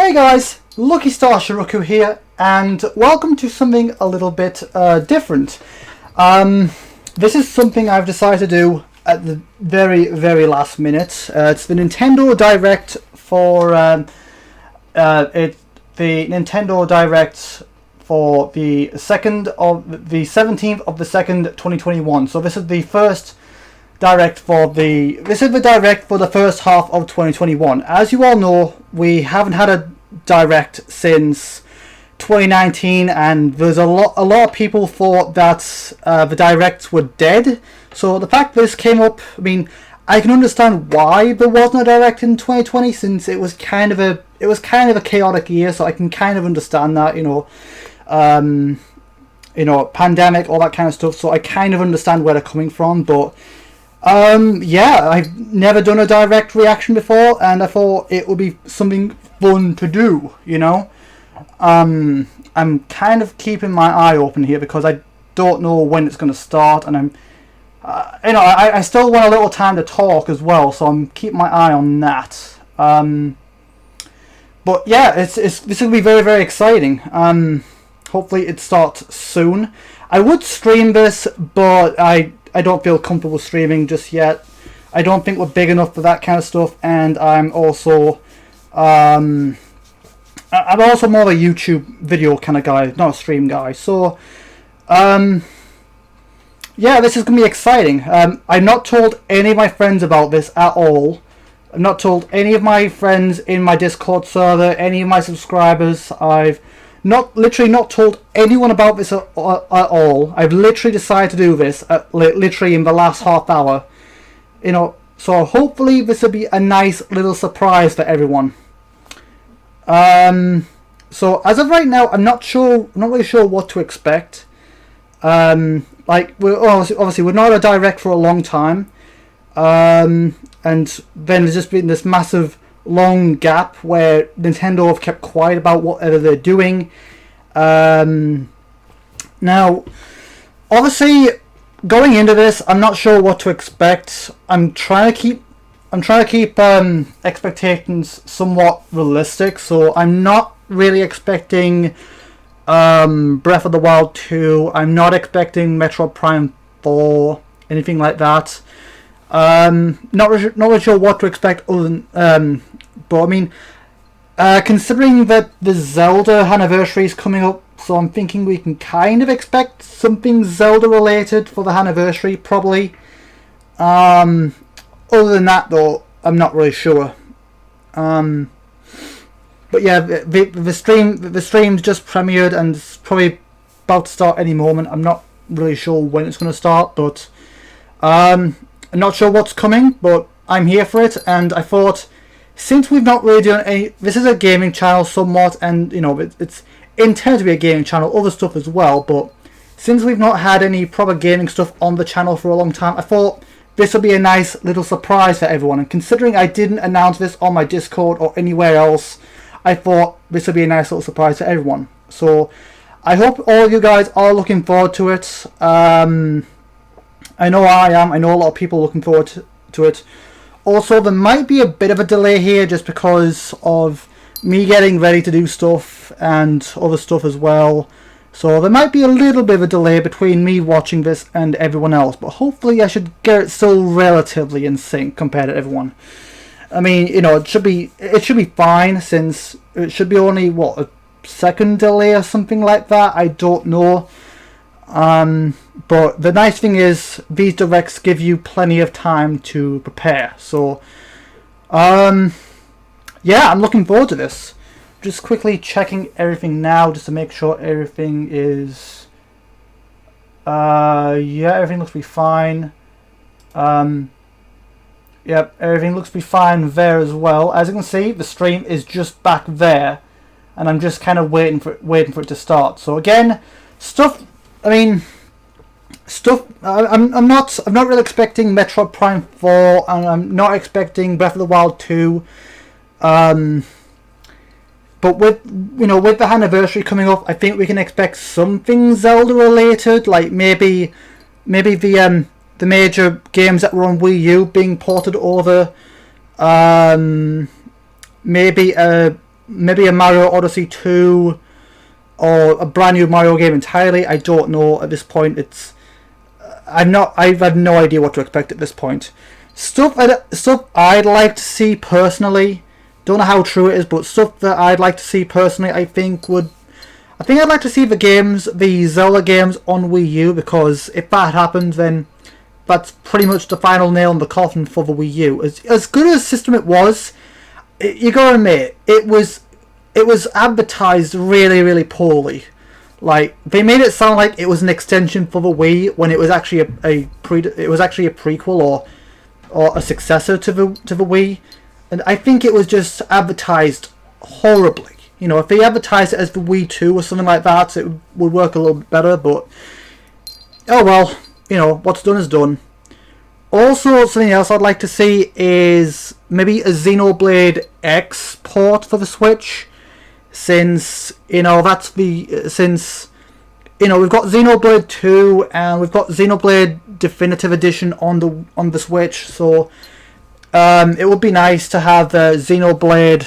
Hey guys, Lucky Star Shi-Roku here, and welcome to something a little bit different. This is something I've decided to do at the very last minute. It's the Nintendo Direct for the Nintendo Direct for the 17th of the 2nd, 2021. So this is the first direct for the first half of 2021. As you all know, we haven't had a direct since 2019, and there's a lot of people thought that the directs were dead. So the fact this came up, I mean, I can understand why there wasn't a direct in 2020, since it was kind of a chaotic year. So I can kind of understand that, pandemic, all that kind of stuff. So I kind of understand where they're coming from, but yeah, I've never done a direct reaction before, and I thought it would be something fun to do, I'm kind of keeping my eye open here because I don't know when it's going to start, and I still want a little time to talk as well, so I'm keeping my eye on that. But yeah, this will be very exciting. Hopefully it starts soon. I would stream this, but I don't feel comfortable streaming just yet. I don't think we're big enough for that kind of stuff, and I'm also more of a YouTube video kind of guy, not a stream guy. So yeah, this is gonna be exciting. I've not told any of my friends about this at all. I've not told any of my friends in my Discord server, any of my subscribers. I've literally not told anyone about this at all. I've literally decided to do this literally in the last half hour. So hopefully this will be a nice little surprise for everyone. So as of right now, I'm not really sure what to expect. Like, we're obviously we're not a direct for a long time. And then there's just been this massive long gap where Nintendo have kept quiet about whatever they're doing. Now, obviously, going into this, I'm not sure what to expect. I'm trying to keep expectations somewhat realistic. So I'm not really expecting Breath of the Wild 2. I'm not expecting Metroid Prime 4, anything like that. Not really sure what to expect other than, but I mean, considering that the Zelda anniversary is coming up, so I'm thinking we can kind of expect something Zelda related for the anniversary, probably. Other than that, though, I'm not really sure. But yeah, the stream's just premiered and it's probably about to start any moment. I'm not really sure when it's going to start, but I'm not sure what's coming, but I'm here for it. And I thought, since we've not really done any, this is a gaming channel somewhat, and it's intended to be a gaming channel, other stuff as well, but since we've not had any proper gaming stuff on the channel for a long time, I thought this would be a nice little surprise for everyone. And considering I didn't announce this on my Discord or anywhere else, I thought this would be a nice little surprise for everyone. So I hope all of you guys are looking forward to it. I know I am. I know a lot of people are looking forward to it. Also, there might be a bit of a delay here just because of me getting ready to do stuff and other stuff as well. So there might be a little bit of a delay between me watching this and everyone else, but hopefully I should get it still relatively in sync compared to everyone. I mean, it should be fine, since it should be only a second delay or something like that. I don't know. But the nice thing is these directs give you plenty of time to prepare. So yeah, I'm looking forward to this. Just quickly checking everything now just to make sure everything is yeah, everything looks to be fine. Yep, everything looks to be fine there as well. As you can see, the stream is just back there, and I'm just kind of waiting for it to start. So again, I'm not really expecting Metroid Prime 4, and I'm not expecting Breath of the Wild 2. But with the anniversary coming up, I think we can expect something Zelda related, like maybe the major games that were on Wii U being ported over. Maybe maybe a Mario Odyssey 2 or a brand new Mario game entirely. I don't know at this point. I've had no idea what to expect at this point. Stuff I'd like to see personally, don't know how true it is, but stuff that I'd like to see personally, I think I'd like to see the Zelda games on Wii U, because if that happens, then that's pretty much the final nail in the coffin for the Wii U. As good as a system it was, you gotta admit, it was advertised really, really poorly. Like, they made it sound like it was an extension for the Wii when it was actually a prequel or a successor to the Wii, and I think it was just advertised horribly. You know, if they advertised it as the Wii 2 or something like that, it would work a little bit better, but oh well, you know, what's done is done. Also, something else I'd like to see is maybe a Xenoblade X port for the Switch, since, you know, we've got Xenoblade 2 and we've got Xenoblade Definitive Edition on the Switch, so it would be nice to have Xenoblade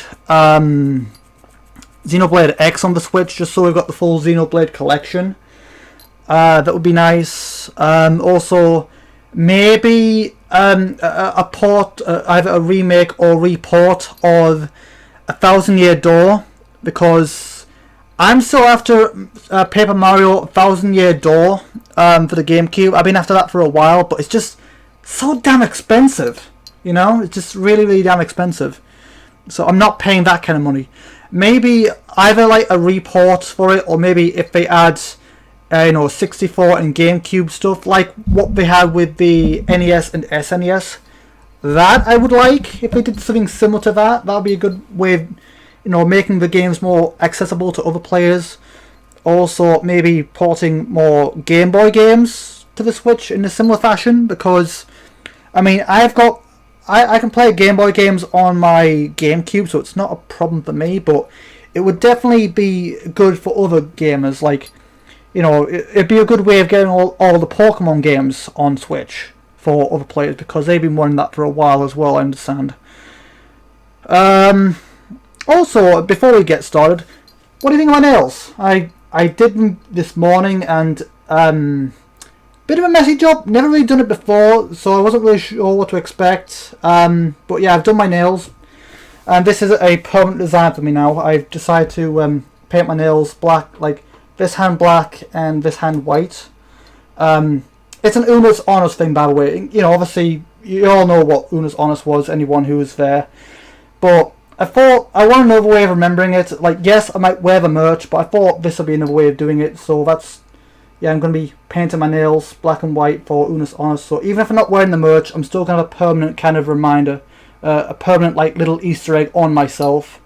X on the Switch, just so we've got the full Xenoblade collection. That would be nice. Also, maybe a port, either a remake or report of A Thousand Year Door, because I'm still after Paper Mario Thousand Year Door for the GameCube. I've been after that for a while, but it's just so damn expensive. You know, it's just really, really damn expensive. So I'm not paying that kind of money. Maybe either like a report for it, or maybe if they add 64 and GameCube stuff, like what they had with the NES and SNES. That I would like. If they did something similar to that, that would be a good way of, making the games more accessible to other players. Also, maybe porting more Game Boy games to the Switch in a similar fashion, because, I mean, I can play Game Boy games on my GameCube, so it's not a problem for me, but it would definitely be good for other gamers. Like, it'd be a good way of getting all the Pokemon games on Switch for other players, because they've been wanting that for a while as well, I understand. Also, before we get started, what do you think of my nails? I did them this morning, and bit of a messy job. Never really done it before, so I wasn't really sure what to expect. But yeah, I've done my nails, and this is a permanent design for me now. I've decided to paint my nails black, like this hand black and this hand white. It's an Una's Honest thing, by the way. Obviously, you all know what Una's Honest was, anyone who was there. But I thought, I want another way of remembering it. Like, yes, I might wear the merch, but I thought this would be another way of doing it. So I'm going to be painting my nails black and white for Una's Honest. So even if I'm not wearing the merch, I'm still going to have a permanent kind of reminder, a permanent like little Easter egg on myself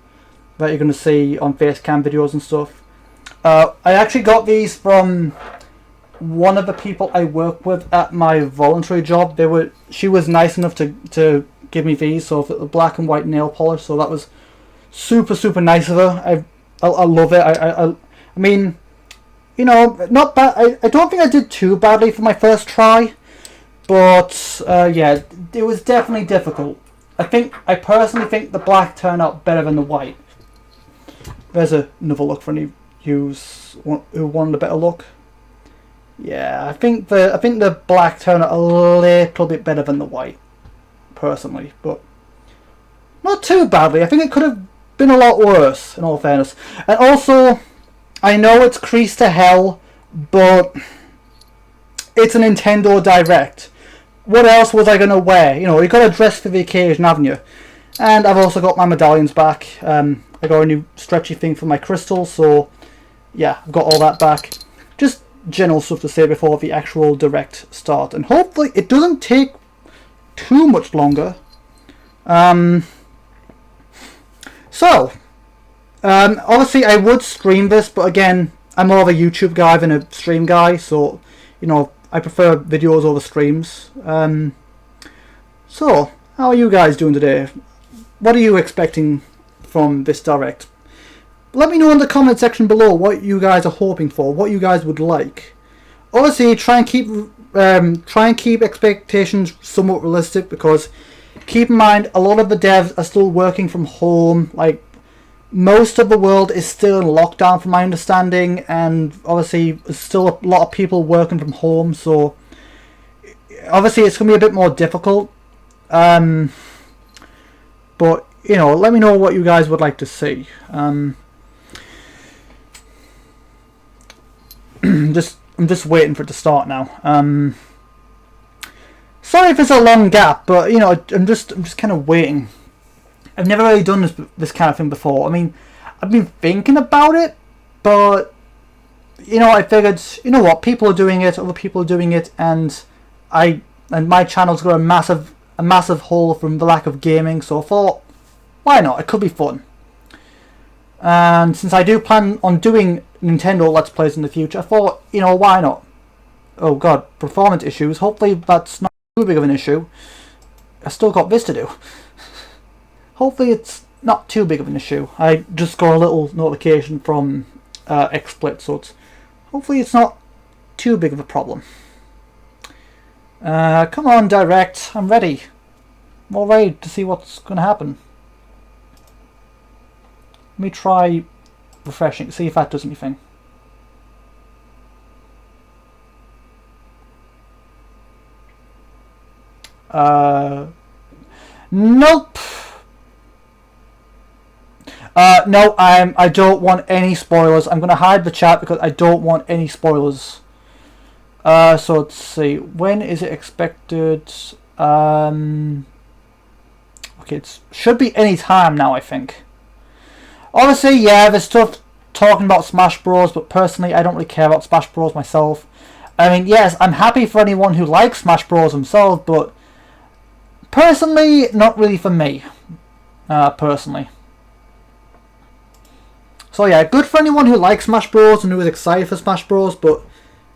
that you're going to see on Facecam videos and stuff. I actually got these from one of the people I work with at my voluntary job. She was nice enough to give me these, so the black and white nail polish. So that was super, super nice of her. I love it. I mean, not bad. I don't think I did too badly for my first try, but yeah, it was definitely difficult. I personally think the black turned out better than the white. There's another look for any who wanted a better look. Yeah, I think the black turned out a little bit better than the white, personally, but not too badly. I think it could have been a lot worse, in all fairness. And also, I know it's creased to hell, but it's a Nintendo Direct. What else was I going to wear? You got to dress for the occasion, haven't you? And I've also got my medallions back. I got a new stretchy thing for my crystals, so yeah, I've got all that back. Just general stuff to say before the actual Direct start, and hopefully it doesn't take too much longer. Obviously I would stream this, but again, I'm more of a YouTube guy than a stream guy, so I prefer videos over streams. So how are you guys doing today? What are you expecting from this Direct? Let me know in the comment section below what you guys are hoping for, what you guys would like. Obviously, try and keep expectations somewhat realistic, because keep in mind a lot of the devs are still working from home. Like, most of the world is still in lockdown from my understanding, and obviously there's still a lot of people working from home, so obviously it's going to be a bit more difficult. But, you know, let me know what you guys would like to see. I'm just waiting for it to start now. Sorry if it's a long gap, but, you know, I'm just kind of waiting. I've never really done this kind of thing before. I mean, I've been thinking about it, but, you know, I figured, you know what, people are doing it, other people are doing it, and my channel's got a massive hole from the lack of gaming, so I thought, why not? It could be fun. And since I do plan on doing Nintendo Let's Plays in the future, I thought, you know, why not? Oh god, performance issues. Hopefully that's not too big of an issue. I still got this to do. Hopefully it's not too big of an issue. I just got a little notification from XSplit, so hopefully it's not too big of a problem. Come on, Direct. I'm ready. I'm all ready to see what's going to happen. Let me try refreshing, see if that does anything. Nope. No, I don't want any spoilers. I'm going to hide the chat because I don't want any spoilers. So let's see. When is it expected? Okay, it should be any time now, I think. Obviously, yeah, there's stuff talking about Smash Bros, but personally, I don't really care about Smash Bros myself. I mean, yes, I'm happy for anyone who likes Smash Bros themselves, but personally, not really for me. Personally. So yeah, good for anyone who likes Smash Bros and who is excited for Smash Bros, but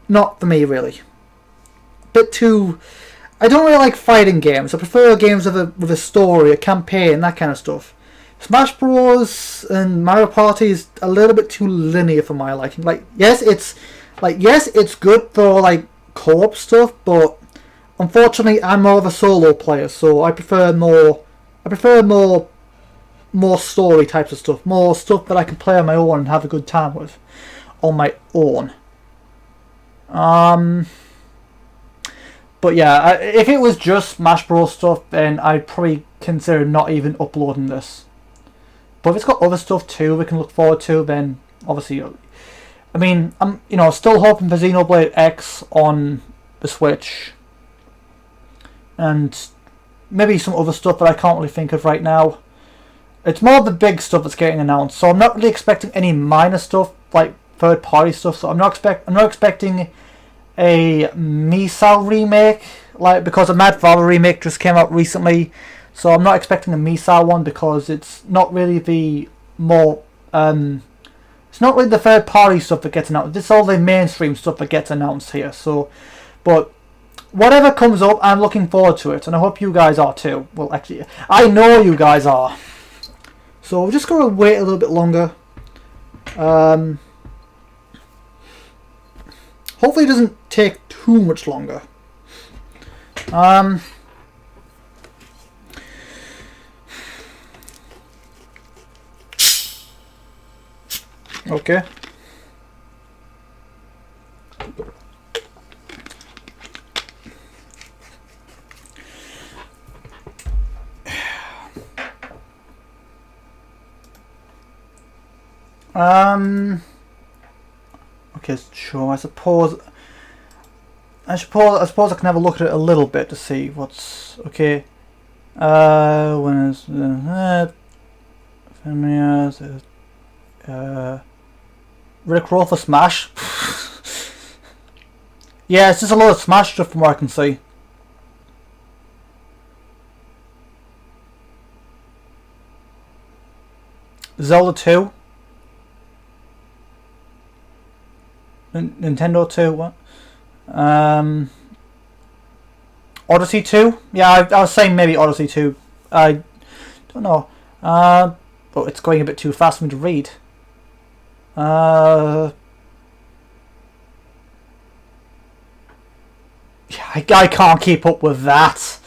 not for me, really. Bit too... I don't really like fighting games. I prefer games with a story, a campaign, that kind of stuff. Smash Bros and Mario Party is a little bit too linear for my liking. Yes, it's good for like co-op stuff, but unfortunately, I'm more of a solo player, so I prefer more story types of stuff, more stuff that I can play on my own and have a good time with on my own. But yeah, if it was just Smash Bros stuff, then I'd probably consider not even uploading this. But if it's got other stuff too we can look forward to, then obviously, I mean, I'm still hoping for Xenoblade X on the Switch, and maybe some other stuff that I can't really think of right now. It's more the big stuff that's getting announced, so I'm not really expecting any minor stuff like third-party stuff. So I'm not expecting a Misao remake, because a Mad Father remake just came out recently. So I'm not expecting a Misao one because it's not really the it's not really the third-party stuff that gets announced. It's all the mainstream stuff that gets announced here. So, but whatever comes up, I'm looking forward to it, and I hope you guys are too. Well, actually, I know you guys are. So we're just going to wait a little bit longer. Hopefully it doesn't take too much longer. Okay. Okay, sure. I suppose I can have a look at it a little bit to see what's okay. When is Rick Roll for Smash? Yeah, it's just a lot of Smash stuff from what I can see. Zelda 2. Nintendo 2, what? Odyssey 2? Yeah, I was saying maybe Odyssey 2. I don't know. But it's going a bit too fast for me to read. Yeah, I can't keep up with that.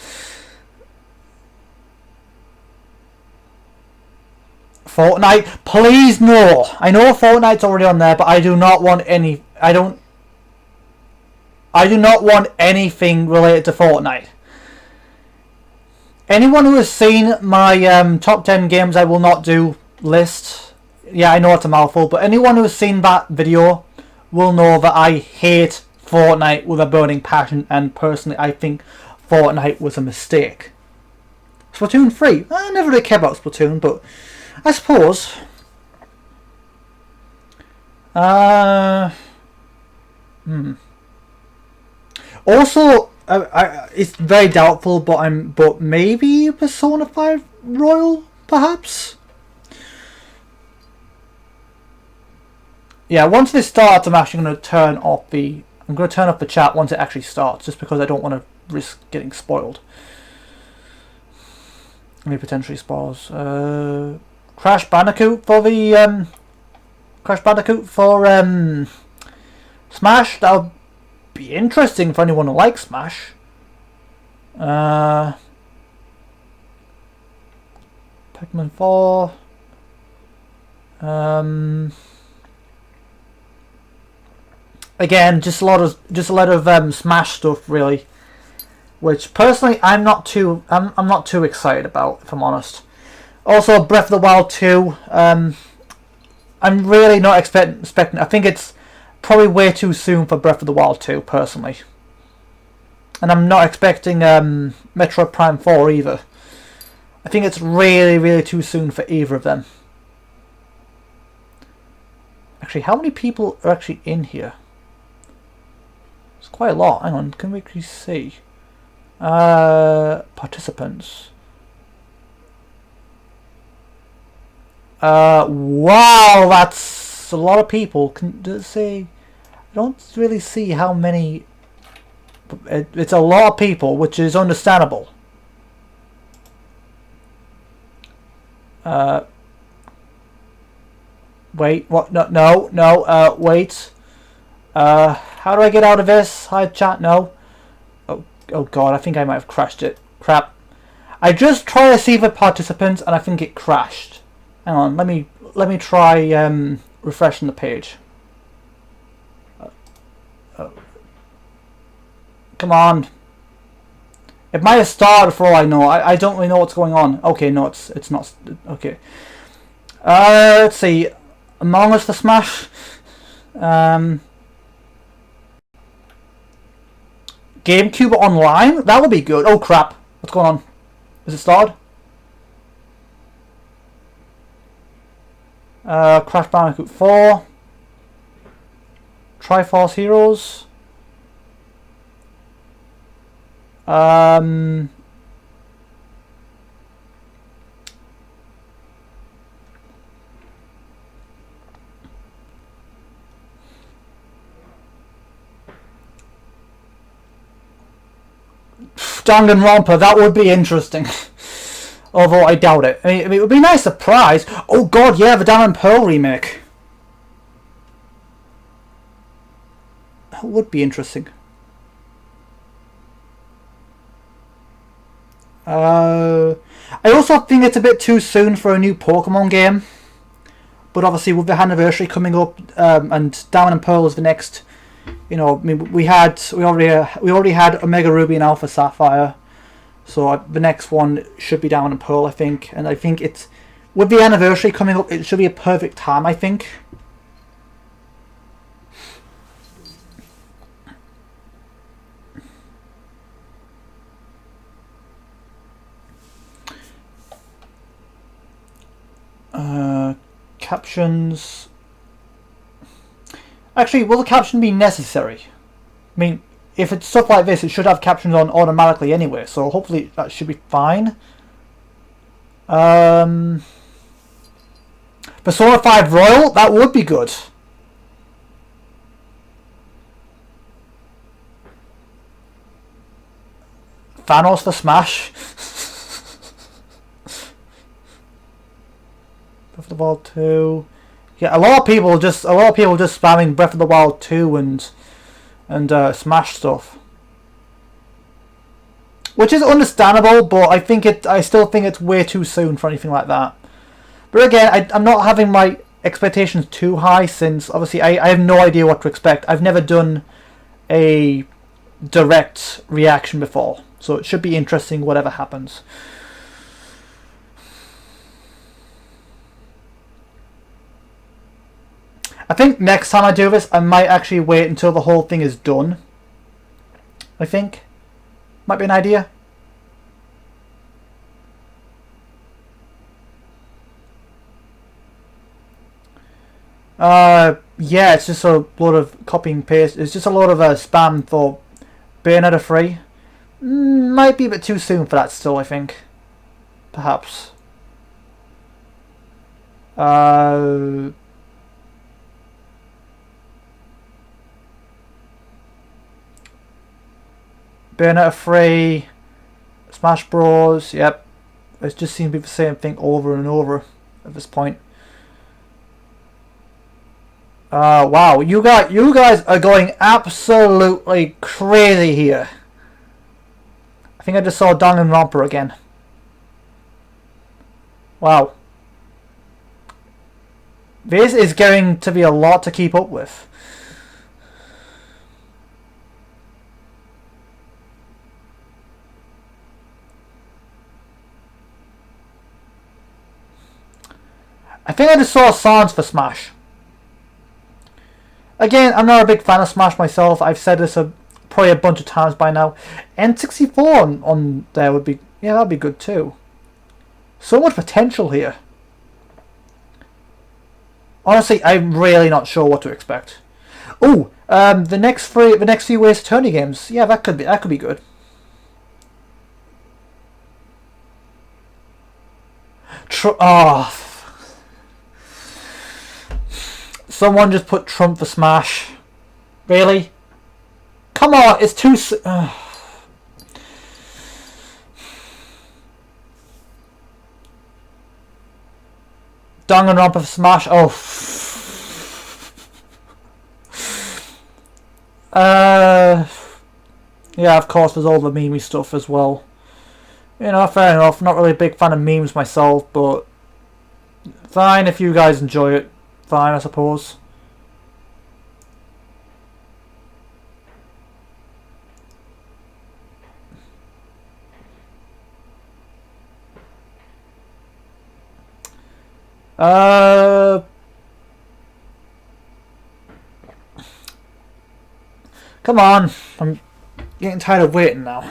Fortnite, please no. I know Fortnite's already on there, but I do not want any. I do not want anything related to Fortnite. Anyone who has seen my top 10 games I will not do list, yeah, I know it's a mouthful, but anyone who has seen that video will know that I hate Fortnite with a burning passion, and personally I think Fortnite was a mistake. Splatoon 3, I never really care about Splatoon, but I suppose. Also, it's very doubtful, but maybe Persona 5 Royal, perhaps. Yeah, once this starts, I'm actually going to turn off the chat once it actually starts, just because I don't want to risk getting spoiled. Maybe potentially spoils. Crash Bandicoot for the Smash. That'll be interesting for anyone who likes Smash. Pac-Man 4. Again, just a lot of Smash stuff, really, which personally I'm not too excited about, if I'm honest. Also, Breath of the Wild 2. I'm really not expecting. I think it's probably way too soon for Breath of the Wild 2, personally. And I'm not expecting Metroid Prime 4 either. I think it's really, really too soon for either of them. Actually, how many people are actually in here? It's quite a lot. Hang on, can we actually see? Participants. Wow, that's a lot of people. Does it say? I don't really see how many. It's a lot of people, which is understandable. Wait, what? No, wait. How do I get out of this? Hide chat, no. Oh god, I think I might have crashed it. Crap. I just tried to see the participants and I think it crashed. Hang on, let me try refreshing the page. Come on. It might have started for all I know. I don't really know what's going on. Okay, no, it's not. Okay. Let's see. Among Us for Smash. GameCube Online? That would be good. Oh crap. What's going on? Is it started? Crash Bandicoot 4. Triforce Heroes. Danganronpa, that would be interesting. Although I doubt it. I mean, it would be a nice surprise. Oh god, yeah, the Diamond Pearl remake. That would be interesting. I also think it's a bit too soon for a new Pokemon game. But obviously with the anniversary coming up, and Diamond and Pearl is the next, you know, I mean, we already had Omega Ruby and Alpha Sapphire, so the next one should be Diamond and Pearl, I think. And I think it's, with the anniversary coming up, it should be a perfect time, I think. Captions. Actually, will the caption be necessary? I mean, if it's stuff like this, it should have captions on automatically anyway, so hopefully that should be fine. Persona 5 Royal, that would be good. Thanos for Smash. Breath of the Wild 2. Yeah, a lot of people just spamming Breath of the Wild 2 and Smash stuff, which is understandable, but I still think it's way too soon for anything like that. But again, I'm not having my expectations too high, since obviously I have no idea what to expect. I've never done a direct reaction before, so it should be interesting whatever happens. I think next time I do this, I might actually wait until the whole thing is done. I think might be an idea. Yeah, it's just a lot of copy and paste. It's just a lot of spam for Bayonetta 3. Might be a bit too soon for that still, I think. Perhaps. Bayonetta 3, Smash Bros. Yep. It just seems to be the same thing over and over at this point. Wow, you guys are going absolutely crazy here. I think I just saw Danganronpa again. Wow. This is going to be a lot to keep up with. I think I just saw signs for Smash. Again, I'm not a big fan of Smash myself. I've said this probably a bunch of times by now. N64 on there would be, yeah, that'd be good too. So much potential here. Honestly, I'm really not sure what to expect. Oh, the next few Ace Attorney games, yeah, that could be good. Someone just put Trump for Smash. Really? Come on, it's too... Danganronpa for Smash. Oh. Yeah, of course, there's all the meme stuff as well. You know, fair enough. Not really a big fan of memes myself, but fine if you guys enjoy it. Fine, I suppose. Come on. I'm getting tired of waiting now.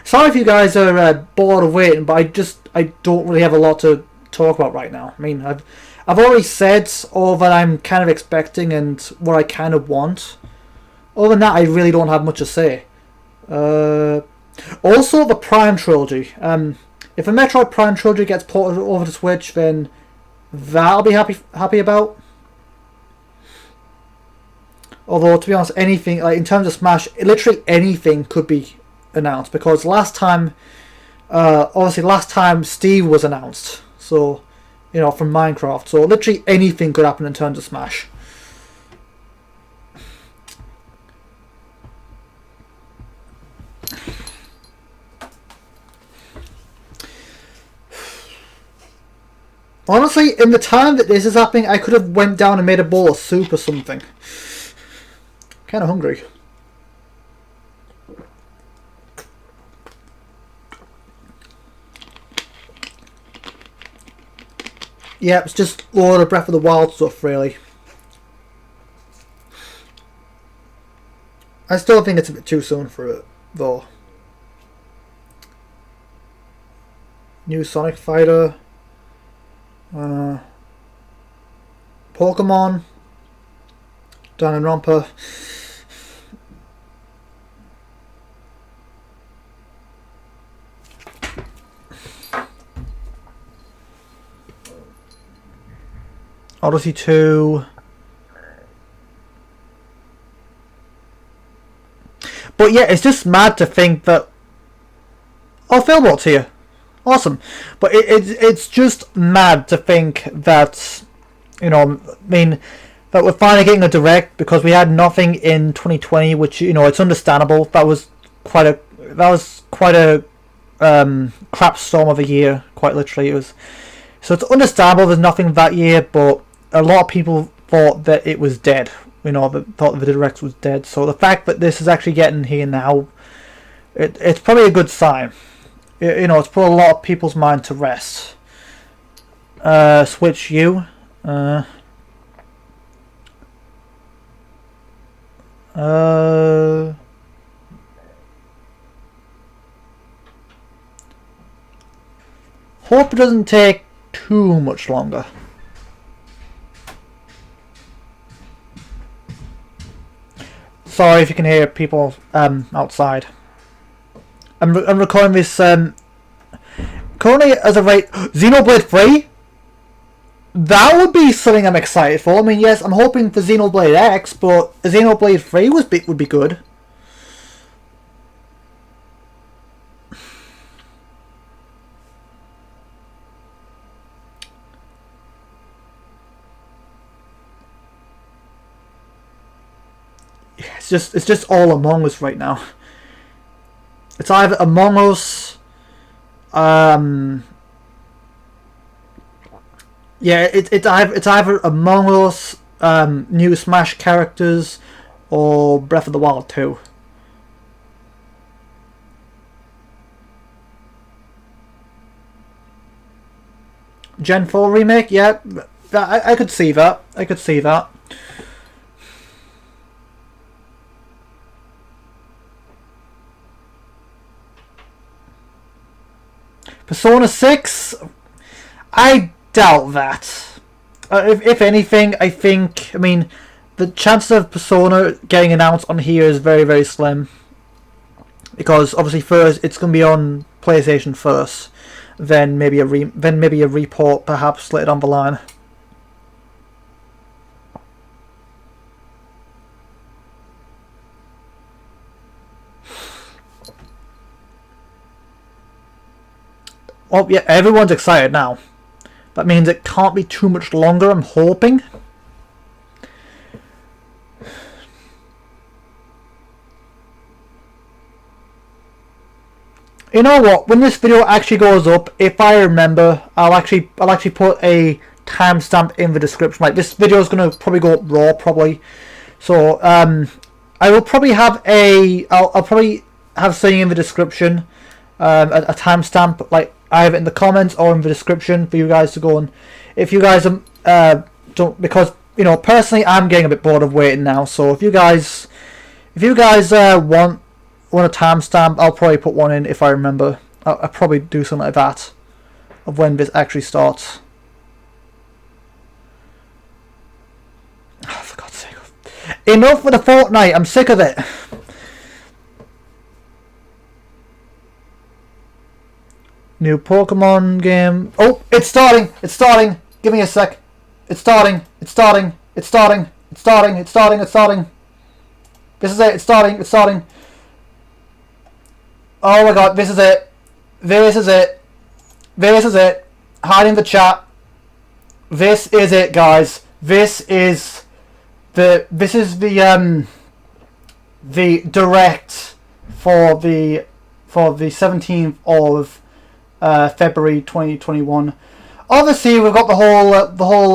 Sorry if you guys are bored of waiting, but I don't really have a lot to talk about right now. I mean, I've already said all that I'm kind of expecting and what I kind of want. Other than that, I really don't have much to say. Also, the Prime Trilogy. If the Metroid Prime Trilogy gets ported over to Switch, then that I'll be happy about. Although, to be honest, anything, like in terms of Smash, literally anything could be announced, because last time Steve was announced, so you know, from Minecraft, so literally anything could happen in terms of Smash. Honestly, in the time that this is happening, I could have went down and made a bowl of soup or something. Kind of hungry. Yeah, it's just all the Breath of the Wild stuff, really. I still think it's a bit too soon for it, though. New Sonic Fighter. Pokemon. Danganronpa. Odyssey 2. But yeah, it's just mad to think that... Oh, Philbot's here. Awesome. But it's just mad to think that, you know, I mean, that we're finally getting a direct, because we had nothing in 2020, which, you know, it's understandable. That was quite a crap storm of a year, quite literally. It was, so it's understandable there's nothing that year, but a lot of people thought that it was dead. You know, that thought the direct was dead. So the fact that this is actually getting here now, it's probably a good sign. You know, it's put a lot of people's mind to rest. Switch you. Hope it doesn't take too much longer. Sorry if you can hear people outside. I'm recording this currently as a rate. Xenoblade 3? That would be something I'm excited for. I mean, yes, I'm hoping for Xenoblade X, but Xenoblade 3 would be good. It's just all Among Us right now. It's either Among Us, yeah, it's either Among Us, new Smash characters, or Breath of the Wild 2. Gen 4 remake, yeah, I could see that. I could see that. Persona 6? I doubt that. If anything, I mean, the chances of Persona getting announced on here is very, very slim. Because obviously first, it's going to be on PlayStation first. Then maybe a report perhaps later down the line. Oh yeah, everyone's excited now. That means it can't be too much longer, I'm hoping. You know what? When this video actually goes up, if I remember, I'll actually put a timestamp in the description. Like, this video is gonna probably go up raw, probably. So I will probably have I'll probably have something in the description, a timestamp, like either in the comments or in the description for you guys to go on. If you guys don't, because you know, personally I'm getting a bit bored of waiting now. So if you guys want a timestamp, I'll probably put one in if I remember. I'll probably do something like that of when this actually starts. Oh, for God's sake! Enough with the Fortnite. I'm sick of it. New Pokemon game. Oh, it's starting! It's starting! Give me a sec. It's starting! It's starting! It's starting! It's starting! It's starting! It's starting! This is it! It's starting! It's starting! Oh my God! This is it! This is it! This is it! Hiding the chat. This is it, guys. This is the direct for the 17th of February 2021. Obviously, we've got the whole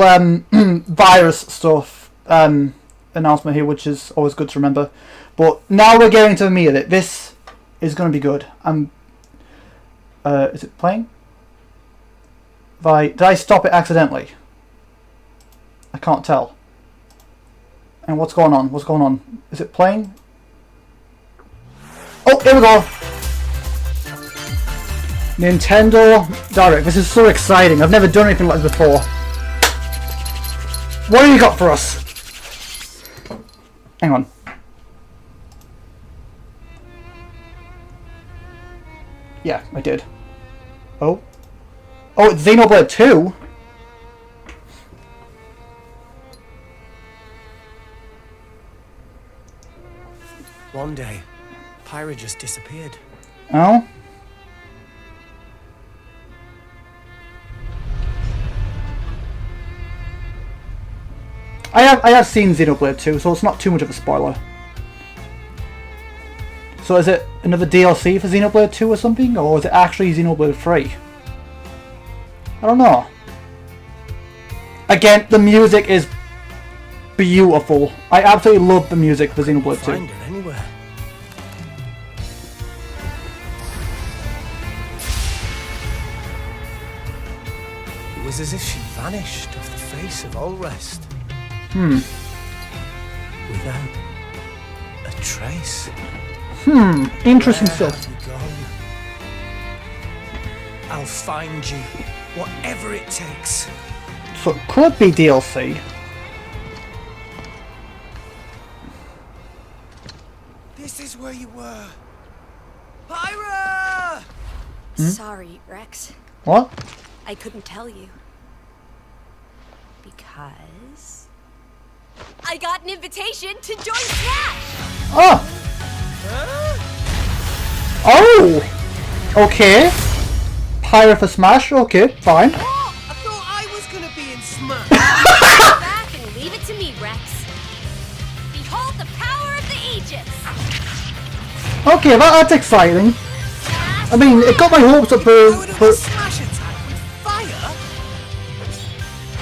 virus stuff announcement here, which is always good to remember. But now we're getting to the meat of it. This is going to be good. Is it playing? Did I stop it accidentally? I can't tell. And what's going on? What's going on? Is it playing? Oh, here we go. Nintendo Direct. This is so exciting. I've never done anything like this before. What have you got for us? Hang on. Yeah, I did. Oh. Oh, it's Xenoblade 2? One day, Pyra just disappeared. Oh? I I have seen Xenoblade 2, so it's not too much of a spoiler. So is it another DLC for Xenoblade 2 or something, or is it actually Xenoblade 3? I don't know. Again, the music is beautiful. I absolutely love the music for Xenoblade 2. Find her anywhere. It was as if she vanished off the face of all rest. Without a trace. Interesting Where stuff. have you gone? I'll find you, whatever it takes. So it could be DLC. This is where you were. Pyra! Sorry, Rex. What? I couldn't tell you. Because I got an invitation to join Smash! Oh! Oh! Okay. Pyra for Smash, okay, fine. Oh, I thought I was gonna be in Smash. Sit back and leave it to me, Rex. Behold the power of the Aegis! Okay, that's exciting. Smash! I mean, it got my hopes up Powered up a for smash attack with fire?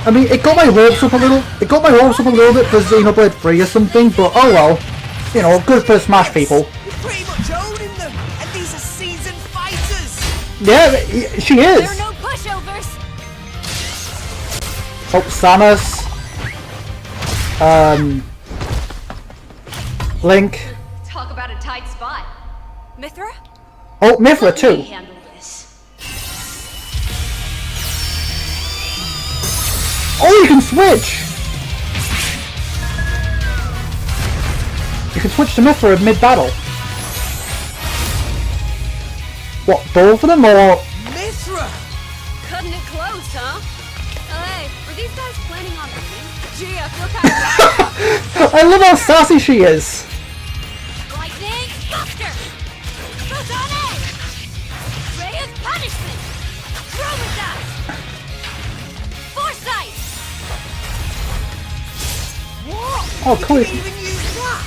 I mean, it got my hopes up a little. It got my hopes up a little bit for Xenoblade 3 or something. But oh well, you know, good for the Smash people. You're pretty much owning them, and these are seasoned fighters. Yeah, she There is. are no pushovers! Oh, Samus. Link. Talk about a tight spot. Mithra? Oh, Mithra Let me too. handle this. Oh, you can switch. You can switch to Mithra mid-battle. What, both of them or? Mithra! Cutting it close, huh? Hey, were these guys planning on leaving? Gee, I feel kind of I love how sassy she is. lightning buster! Protone! Ray of punishment! Chroma foresight! Whoa! Oh, cool. You can even use that!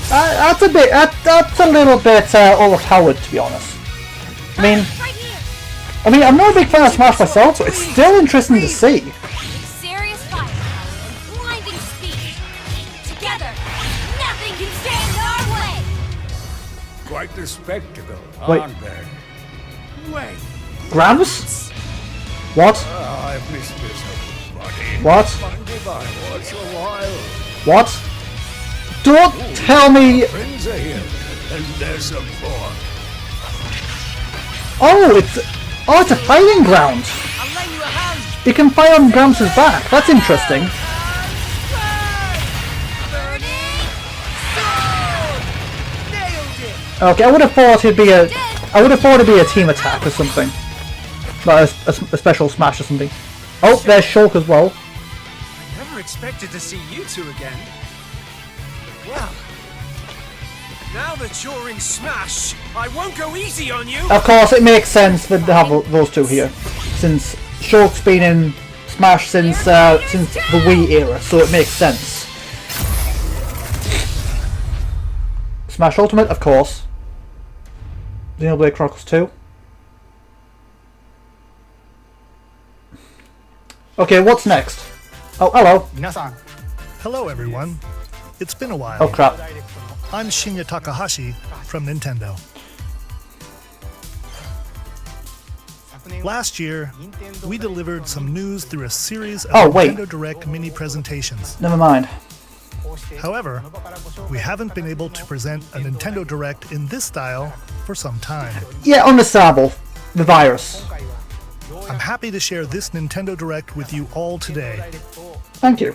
That's a bit. That's a little bit overpowered, to be honest. I mean, Right here! I'm not a big fan of Smash myself, but it's still interesting to see. Serious firepower and blinding speed. Together, nothing can stand in our way! Quite the spectacle, Wait. aren't they? Wait, Grams? What? I've missed this, buddy. What? Mind if I watch a while? What? Don't tell me. Friends are here, and there's some more. Oh, it's a fighting ground. I'll lend you a hand! You can fight on Gramps' back. That's interesting. Burning sword! Nailed it! Okay, I would have thought it'd be a. I would have thought it'd be a team attack or something, like a special smash or something. Oh, there's Shulk as well. Never expected to see you two again. Well, now that you're in Smash, I won't go easy on you. Of course, it makes sense to have those two here, since Shulk's been in Smash since the Wii era, so it makes sense. Smash Ultimate, of course. Xenoblade Chronicles 2. Okay, what's next? Oh, hello. Hello everyone. It's been a while. Oh crap. I'm Shinya Takahashi from Nintendo. Last year, we delivered some news through a series of Oh, wait. Nintendo Direct mini presentations. Never mind. However, we haven't been able to present a Nintendo Direct in this style for some time. Yeah, understandable. The virus. I'm happy to share this Nintendo Direct with you all today. Thank you.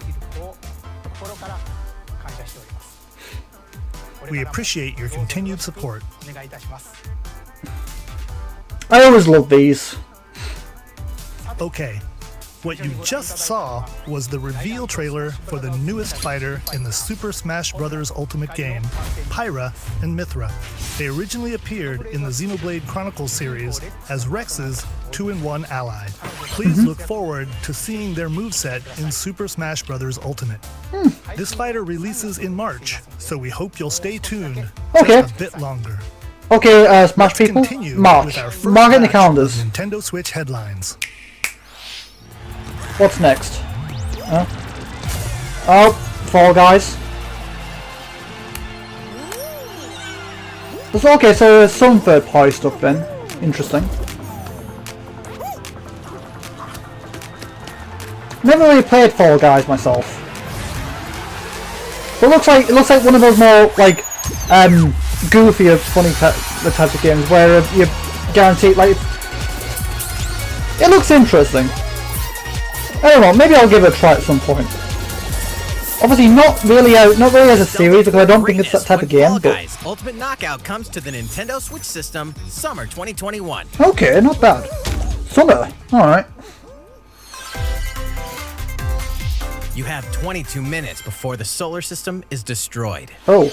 We appreciate your continued support. I always love these. Okay, what you just saw was the reveal trailer for the newest fighter in the Super Smash Bros. Ultimate game, Pyra and Mithra. They originally appeared in the Xenoblade Chronicles series as Rex's 2-in-1 ally. Please look forward to seeing their moveset in Super Smash Bros. Ultimate. This fighter releases in March, so we hope you'll stay tuned Okay. just a bit longer. Okay, Smash people, Continue March. with our first Mark it in the batch calendars. of Nintendo Switch headlines. What's next? Oh, Fall Guys. It's okay, so there's some third-party stuff then. Interesting. Never really played Fall Guys myself. But it looks like one of those more like goofier, funny types of games where you guarantee like it looks interesting. I don't know, maybe I'll give it a try at some point. Obviously not really as a series because I don't think it's that type of game. Fall But Guys Ultimate Knockout comes to the Nintendo Switch system summer 2021. okay, not bad. Summer, all right. You have 22 minutes before the solar system is destroyed. Oh,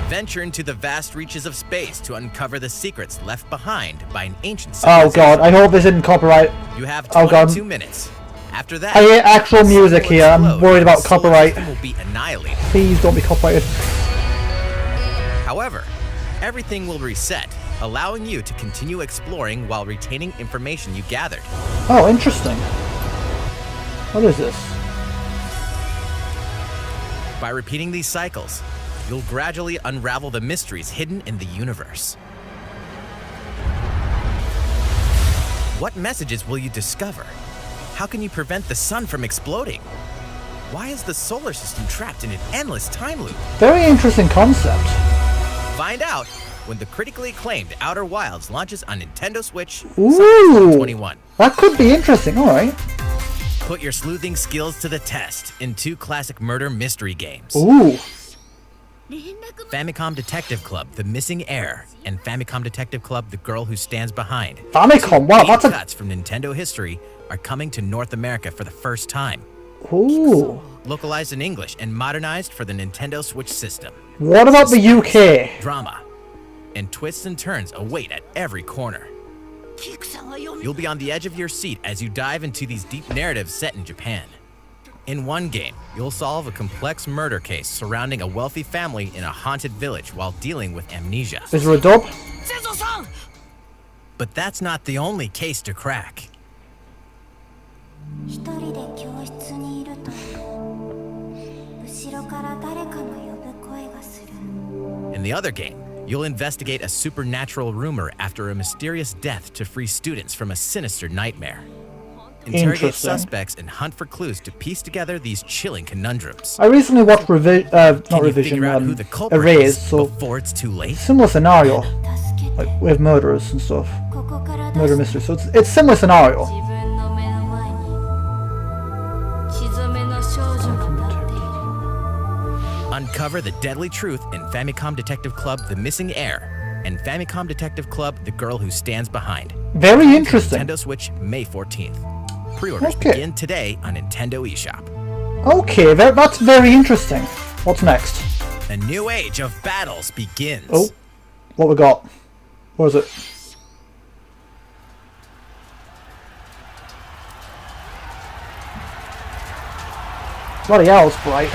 Venture into the vast reaches of space to uncover the secrets left behind by an ancient oh civilization. god, I hope this isn't copyright. You have Oh, God. 22 minutes. After that, I hear actual the sun music will here, I'm explode worried and about the solar copyright. system will be annihilated. Please don't be copyrighted. However, everything will reset, allowing you to continue exploring while retaining information you gathered. Oh, interesting. What is this? By repeating these cycles, you'll gradually unravel the mysteries hidden in the universe. What messages will you discover? How can you prevent the sun from exploding? Why is the solar system trapped in an endless time loop? Very interesting concept. Find out when the critically acclaimed Outer Wilds launches on Nintendo Switch Ooh. summer 2021. That could be interesting, alright. Put your sleuthing skills to the test in 2 classic murder mystery games. Ooh. Famicom Detective Club, The Missing Heir, and Famicom Detective Club, The Girl Who Stands Behind. Famicom, wow, Deep that's a... cuts from Nintendo history are coming to North America for the first time. Ooh. Localized in English and modernized for the Nintendo Switch system. What about the UK? Drama and twists and turns await at every corner. You'll be on the edge of your seat as you dive into these deep narratives set in Japan. In one game, you'll solve a complex murder case surrounding a wealthy family in a haunted village while dealing with amnesia. Is there a dub? But that's not the only case to crack. In the other game, you'll investigate a supernatural rumor after a mysterious death to free students from a sinister nightmare. Interrogate Interesting. suspects and hunt for clues to piece together these chilling conundrums. I recently watched not Can you Revision, figure out who the culprit Erased, is so before it's too late? similar scenario, like with murderers and stuff, murder mystery. So it's similar scenario. Uncover the deadly truth in Famicom Detective Club The Missing Heir and Famicom Detective Club The Girl Who Stands Behind. Very interesting. Nintendo Switch May 14th. Pre-orders Okay. begin today on Nintendo eShop. Okay, that's very interesting. What's next? A new age of battles begins. Oh, what we got? What is it? Bloody hell, it's bright.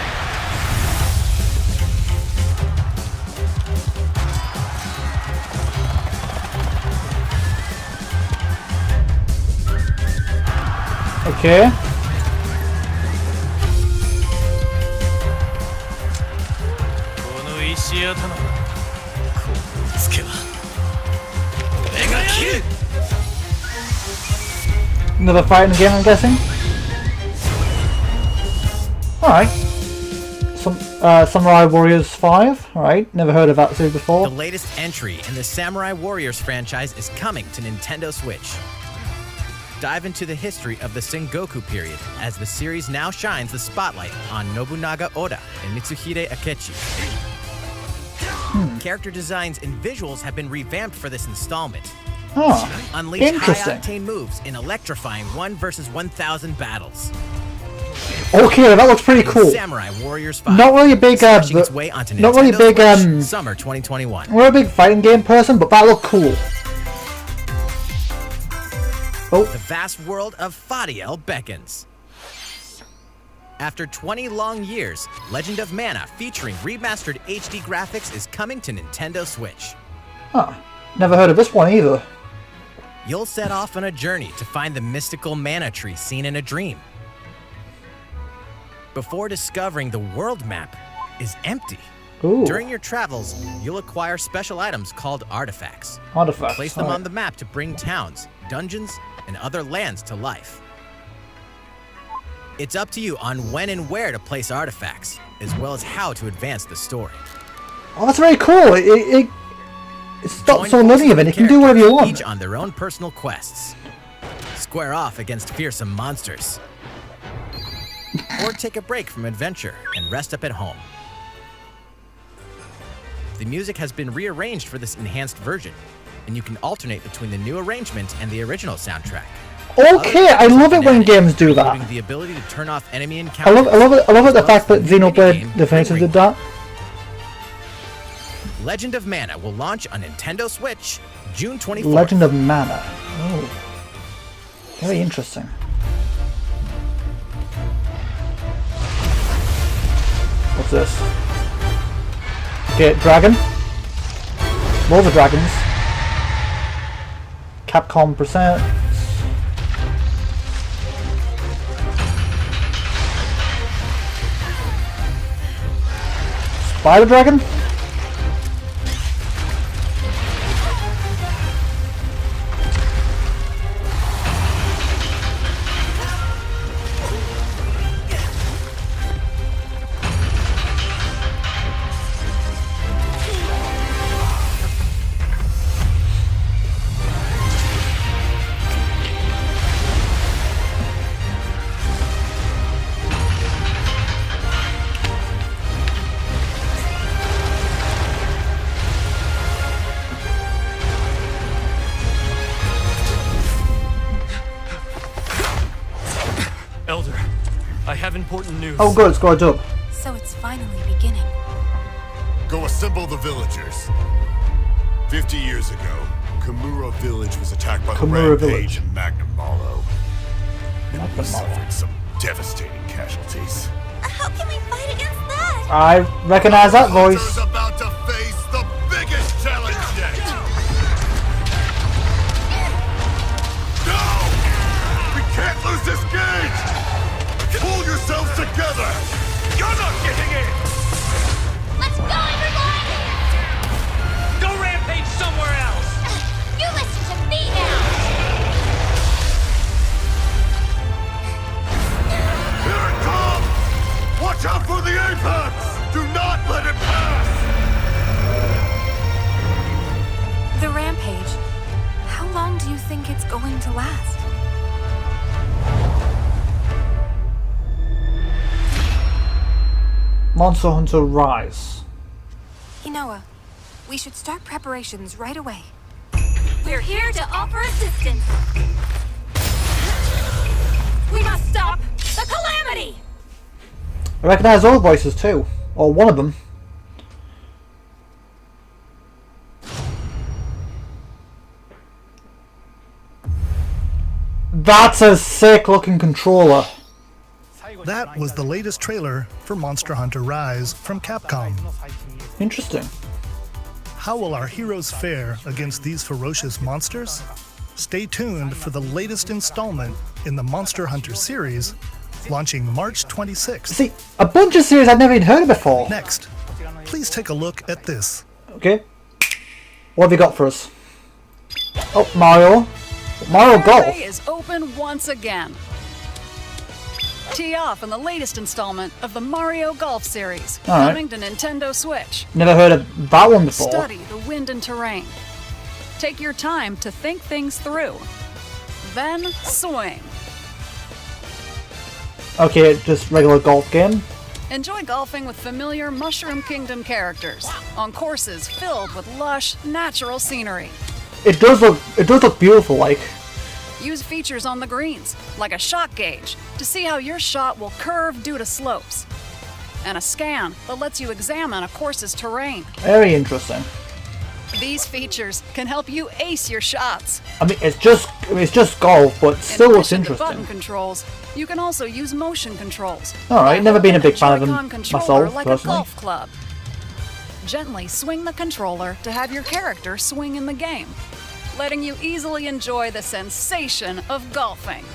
Okay. Another fighting game, I'm guessing. Alright. Samurai Warriors 5. Alright, never heard of that series before. The latest entry in the Samurai Warriors franchise is coming to Nintendo Switch. Dive into the history of the Sengoku period as the series now shines the spotlight on Nobunaga Oda and Mitsuhide Akechi. Character designs and visuals have been revamped for this installment. Oh, Unleash interesting. high-octane moves in electrifying 1 versus 1,000 battles. Okay, that looks pretty cool. Samurai Warriors 5. Not really a big, smashing its way onto not really Nintendo big, Switch, summer 2021. I'm not a big fighting game person, but that looked cool. Oh, The vast world of Fadiel beckons. After 20 long years, Legend of Mana featuring remastered HD graphics is coming to Nintendo Switch. Huh. Never heard of this one either. You'll set off on a journey to find the mystical mana tree seen in a dream. Before discovering the world map is empty. Ooh. During your travels, you'll acquire special items called artifacts. Artifacts. Place them alright. on the map to bring towns, dungeons, and other lands to life. It's up to you on when and where to place artifacts, as well as how to advance the story. Oh, that's very cool. It's not Join so linear, and you can do whatever you want. Each on their own personal quests. Square off against fearsome monsters. Or take a break from adventure and rest up at home. The music has been rearranged for this enhanced version, and you can alternate between the new arrangement and the original soundtrack. Okay, I love it when games do including that. the ability to turn off enemy I encounters. love it the fact that Game Xenoblade Definitive did that. Legend of Mana will launch on Nintendo Switch June 24th. Legend of Mana. Oh. Very interesting. What's this? Okay, dragon. Loads of dragons. Capcom presents. Spider Dragon? Elder, I have important news. Oh good, it's got a dub. So it's finally beginning. Go assemble the villagers. 50 years ago, Kamura Village was attacked by the Kamura Rampage Village. and Magnum Malo. And Magnum we Malo. suffered some devastating casualties. How can we fight against that? I recognize that voice. Hunter's about to face the biggest challenge yet. No! We can't lose this gauge! Pull yourselves together! You're not getting in! Let's go, everyone! Go rampage somewhere else! You listen to me now! Here it comes! Watch out for the apex! Do not let it pass! The rampage. How long do you think it's going to last? Monster Hunter Rise. Inoa, we should start preparations right away. We're here to offer assistance. We must stop the calamity! I recognize all the voices too. Or one of them. That's a sick looking controller. That was the latest trailer for Monster Hunter Rise from Capcom. Interesting. How will our heroes fare against these ferocious monsters? Stay tuned for the latest installment in the Monster Hunter series, launching March 26th. See, a bunch of series I'd never even heard of before. Next, please take a look at this. Okay. What have you got for us? Oh, Mario. Mario Golf. Cafe is open once again. Tee off in the latest installment of the Mario Golf series, Alright. coming to Nintendo Switch. Never heard of that one before. Study the wind and terrain. Take your time to think things through. Then swing. Okay, just regular golf game. Enjoy golfing with familiar Mushroom Kingdom characters on courses filled with lush, natural scenery. It does look beautiful, like. Use features on the greens, like a shot gauge, to see how your shot will curve due to slopes. And a scan that lets you examine a course's terrain. Very interesting. These features can help you ace your shots. I mean, it's just golf, but still In looks addition to interesting. button controls, you can also use motion controls. Alright, never been a big fan of them Joy-Con controller myself, like personally. a golf club. Gently swing the controller to have your character swing in the game, letting you easily enjoy the sensation of golfing.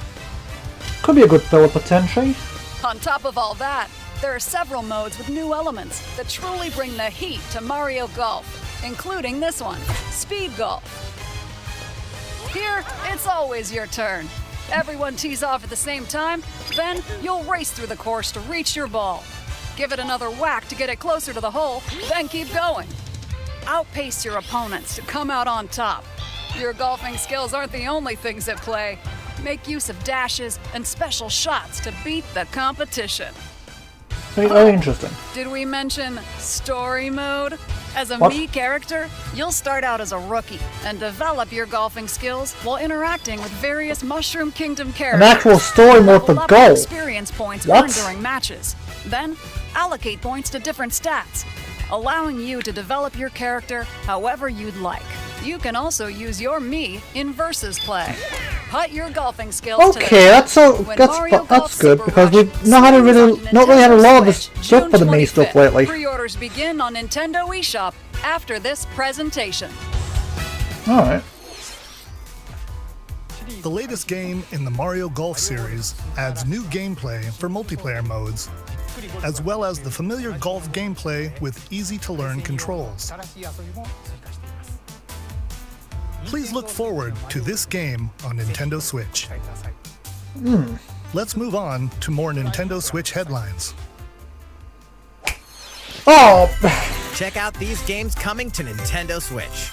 Could be a good filler potentially. On top of all that, there are several modes with new elements that truly bring the heat to Mario Golf, including this one, Speed Golf. Here, it's always your turn. Everyone tees off at the same time, then you'll race through the course to reach your ball. Give it another whack to get it closer to the hole, then keep going. Outpace your opponents to come out on top. Your golfing skills aren't the only things at play. Make use of dashes and special shots to beat the competition. Very interesting. Did we mention story mode? As a What? Mii character, you'll start out as a rookie and develop your golfing skills while interacting with various Mushroom Kingdom An characters. actual story mode for Level up golf. experience points What? earned during matches. Then, allocate points to different stats, allowing you to develop your character however you'd like. You can also use your Mii in versus play. Put your golfing skills to the Okay, test when Mario Golf that's good Super because Rush we've not had streams a on lot of the Nintendo Switch, stuff for the June Mii stuff 25th. lately. Pre-orders begin on Nintendo eShop after this presentation. Alright. The latest game in the Mario Golf series adds new gameplay for multiplayer modes, as well as the familiar golf gameplay with easy-to-learn controls. Please look forward to this game on Nintendo Switch. Let's move on to more Nintendo Switch headlines. Oh, Check out these games coming to Nintendo Switch.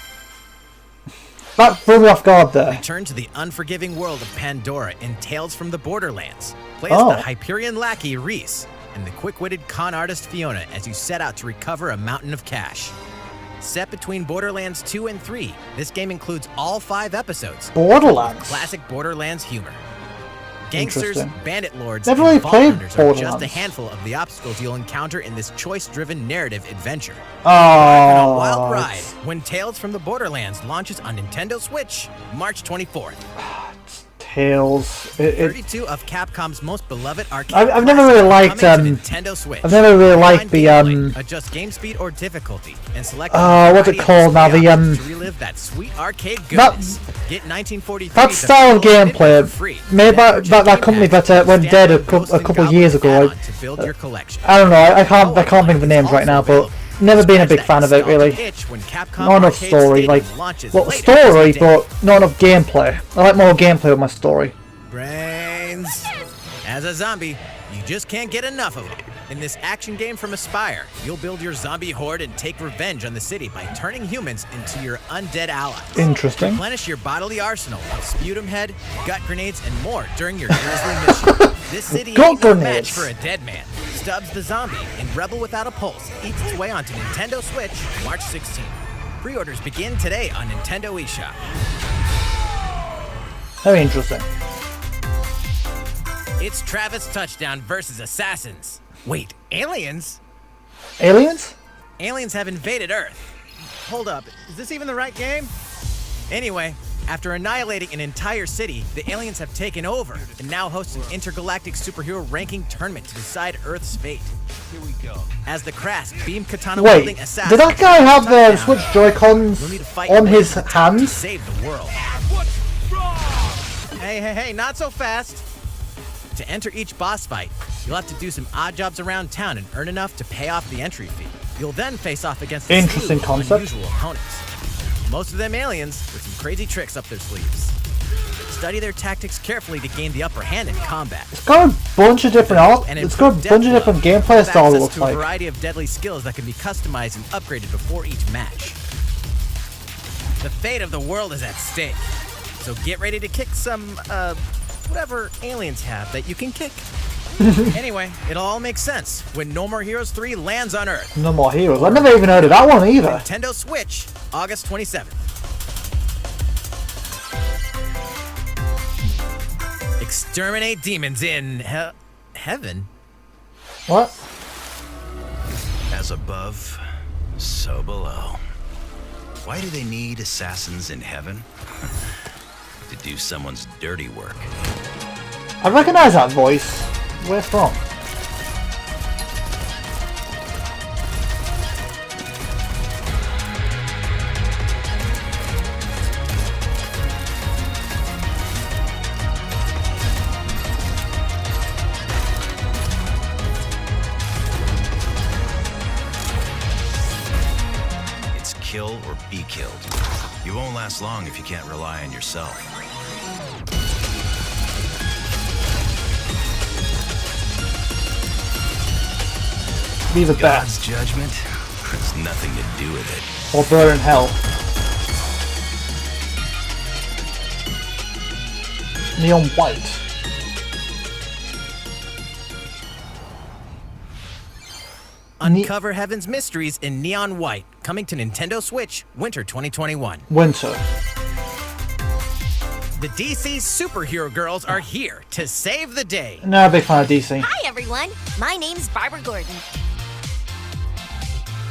that threw me off guard there. Return to the unforgiving world of Pandora in Tales from the Borderlands. Play Oh. as the Hyperion lackey Reese and the quick-witted con artist Fiona as you set out to recover a mountain of cash. Set between Borderlands 2 and 3, this game includes all 5 episodes. Borderlands. Classic Borderlands humor. Gangsters, Interesting. bandit lords, Never and really vault played hunters are just a Borderlands. handful of the obstacles you'll encounter in this choice-driven narrative adventure. On a wild Oh, ride when Tales from the Borderlands launches on Nintendo Switch, March 24th. Tales. 32 of Capcom's most beloved arcade I've never really liked, coming to Nintendo Switch. I've never really liked Find the, gameplay, adjust game speed or difficulty and select what's it called now, the, to relive that sweet arcade goodness. Get 1943 that the style of full edition gameplay, for free. made by Then purchase that Game company Pack that went stand dead by a the Ghost and couple Goblin years ago. add-on to build your collection. I don't know, I can't think of the names right now, but never been a big fan of it really. Not enough story, like, well, story, but not enough gameplay. I like more gameplay with my story. Brains. As a zombie, you just can't get enough of them. In this action game from Aspyr, you'll build your zombie horde and take revenge on the city by turning humans into your undead allies. Interesting. Replenish your bodily arsenal of sputum head, gut grenades, and more during your grisly mission. This city Gut ain't no match grenades. for a dead man. Stubbs the Zombie in Rebel Without a Pulse eats its way onto Nintendo Switch March 16th. Pre-orders begin today on Nintendo eShop. Very interesting. It's Travis Touchdown versus Assassins. Wait, aliens? Aliens? Aliens have invaded Earth. Hold up, is this even the right game? Anyway, after annihilating an entire city, the aliens have taken over and now host an intergalactic superhero ranking tournament to decide Earth's fate. Here we go. As the crass beam katana Wait, wielding assassin, did that guy have the touchdown, Switch Joy-Cons you'll need to fight on your way his to the top to hands? save the world. Hey, not so fast. To enter each boss fight, you'll have to do some odd jobs around town and earn enough to pay off the entry fee. You'll then face off against a Interesting slew of concept. unusual opponents. Most of them aliens with some crazy tricks up their sleeves. Study their tactics carefully to gain the upper hand in combat. It's got a bunch of different And it's got a improved bunch of depth different level gameplay with styles it access looks to a like. variety of deadly skills that can be customized and upgraded before each match. The fate of the world is at stake, so get ready to kick some, whatever aliens have that you can kick. Anyway, it all makes sense when No More Heroes 3 lands on Earth. No More Heroes. I never even heard of that one either. Nintendo Switch, August 27th. Exterminate demons in heaven. What? As above, so below. Why do they need assassins in heaven? To do someone's dirty work. I recognise that voice. Where from? It's kill or be killed. You won't last long if you can't rely on yourself. Be the God's best. judgment has nothing to do with it. Or burn in hell. Neon white. Uncover Heaven's mysteries in Neon White, coming to Nintendo Switch, winter 2021. Winter. The DC superhero girls are here to save the day. No, big fan of DC. Hi everyone, my name's Barbara Gordon,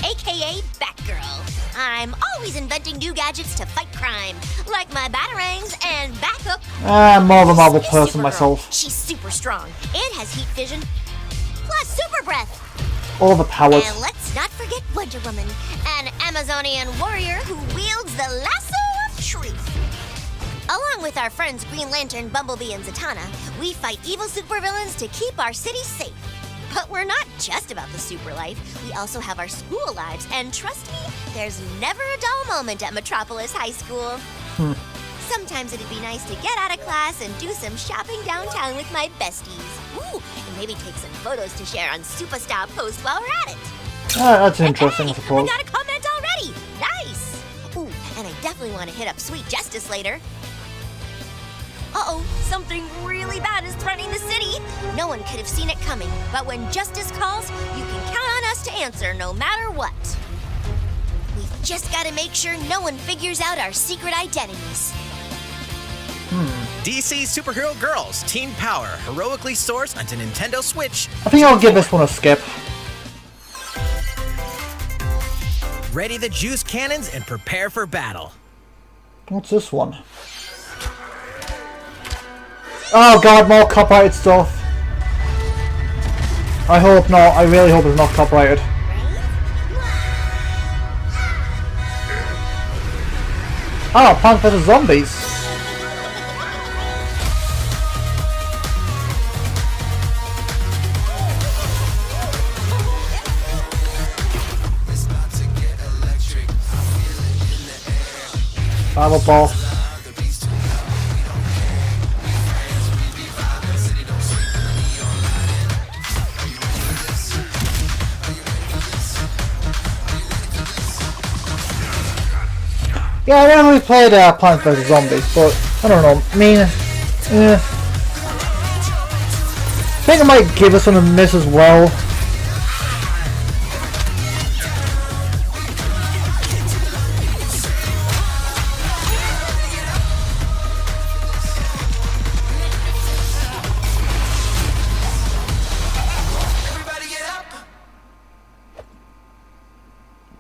aka Batgirl. I'm always inventing new gadgets to fight crime, like my batarangs and Bathook. I'm more of a Marvel person Supergirl. myself. She's super strong and has heat vision, plus super breath. All the powers. And let's not forget Wonder Woman, an Amazonian warrior who wields the lasso of truth. Along with our friends Green Lantern, Bumblebee, and Zatanna, we fight evil supervillains to keep our city safe. But we're not just about the super life. We also have our school lives, and trust me, there's never a dull moment at Metropolis High School. Sometimes it'd be nice to get out of class and do some shopping downtown with my besties. Ooh, and maybe take some photos to share on Superstar Post while we're at it. That's interesting, I Hey, suppose. we got a comment already. Nice. Ooh, and I definitely want to hit up Sweet Justice later. Uh-oh, something really bad is threatening the city. No one could have seen it coming, but when justice calls, you can count on us to answer no matter what. We've just got to make sure no one figures out our secret identities. DC superhero girls, Teen Power, heroically sourced onto Nintendo Switch. I think I'll give this one a skip. Ready the juice cannons and prepare for battle. What's this one? Oh god, more copyrighted stuff. I hope not. I really hope it's not copyrighted. Oh, Plants vs. Zombies. Battle boss. Yeah, I never really played Plants vs. Zombies, but I don't know. I mean, I think I might give us one a miss as well.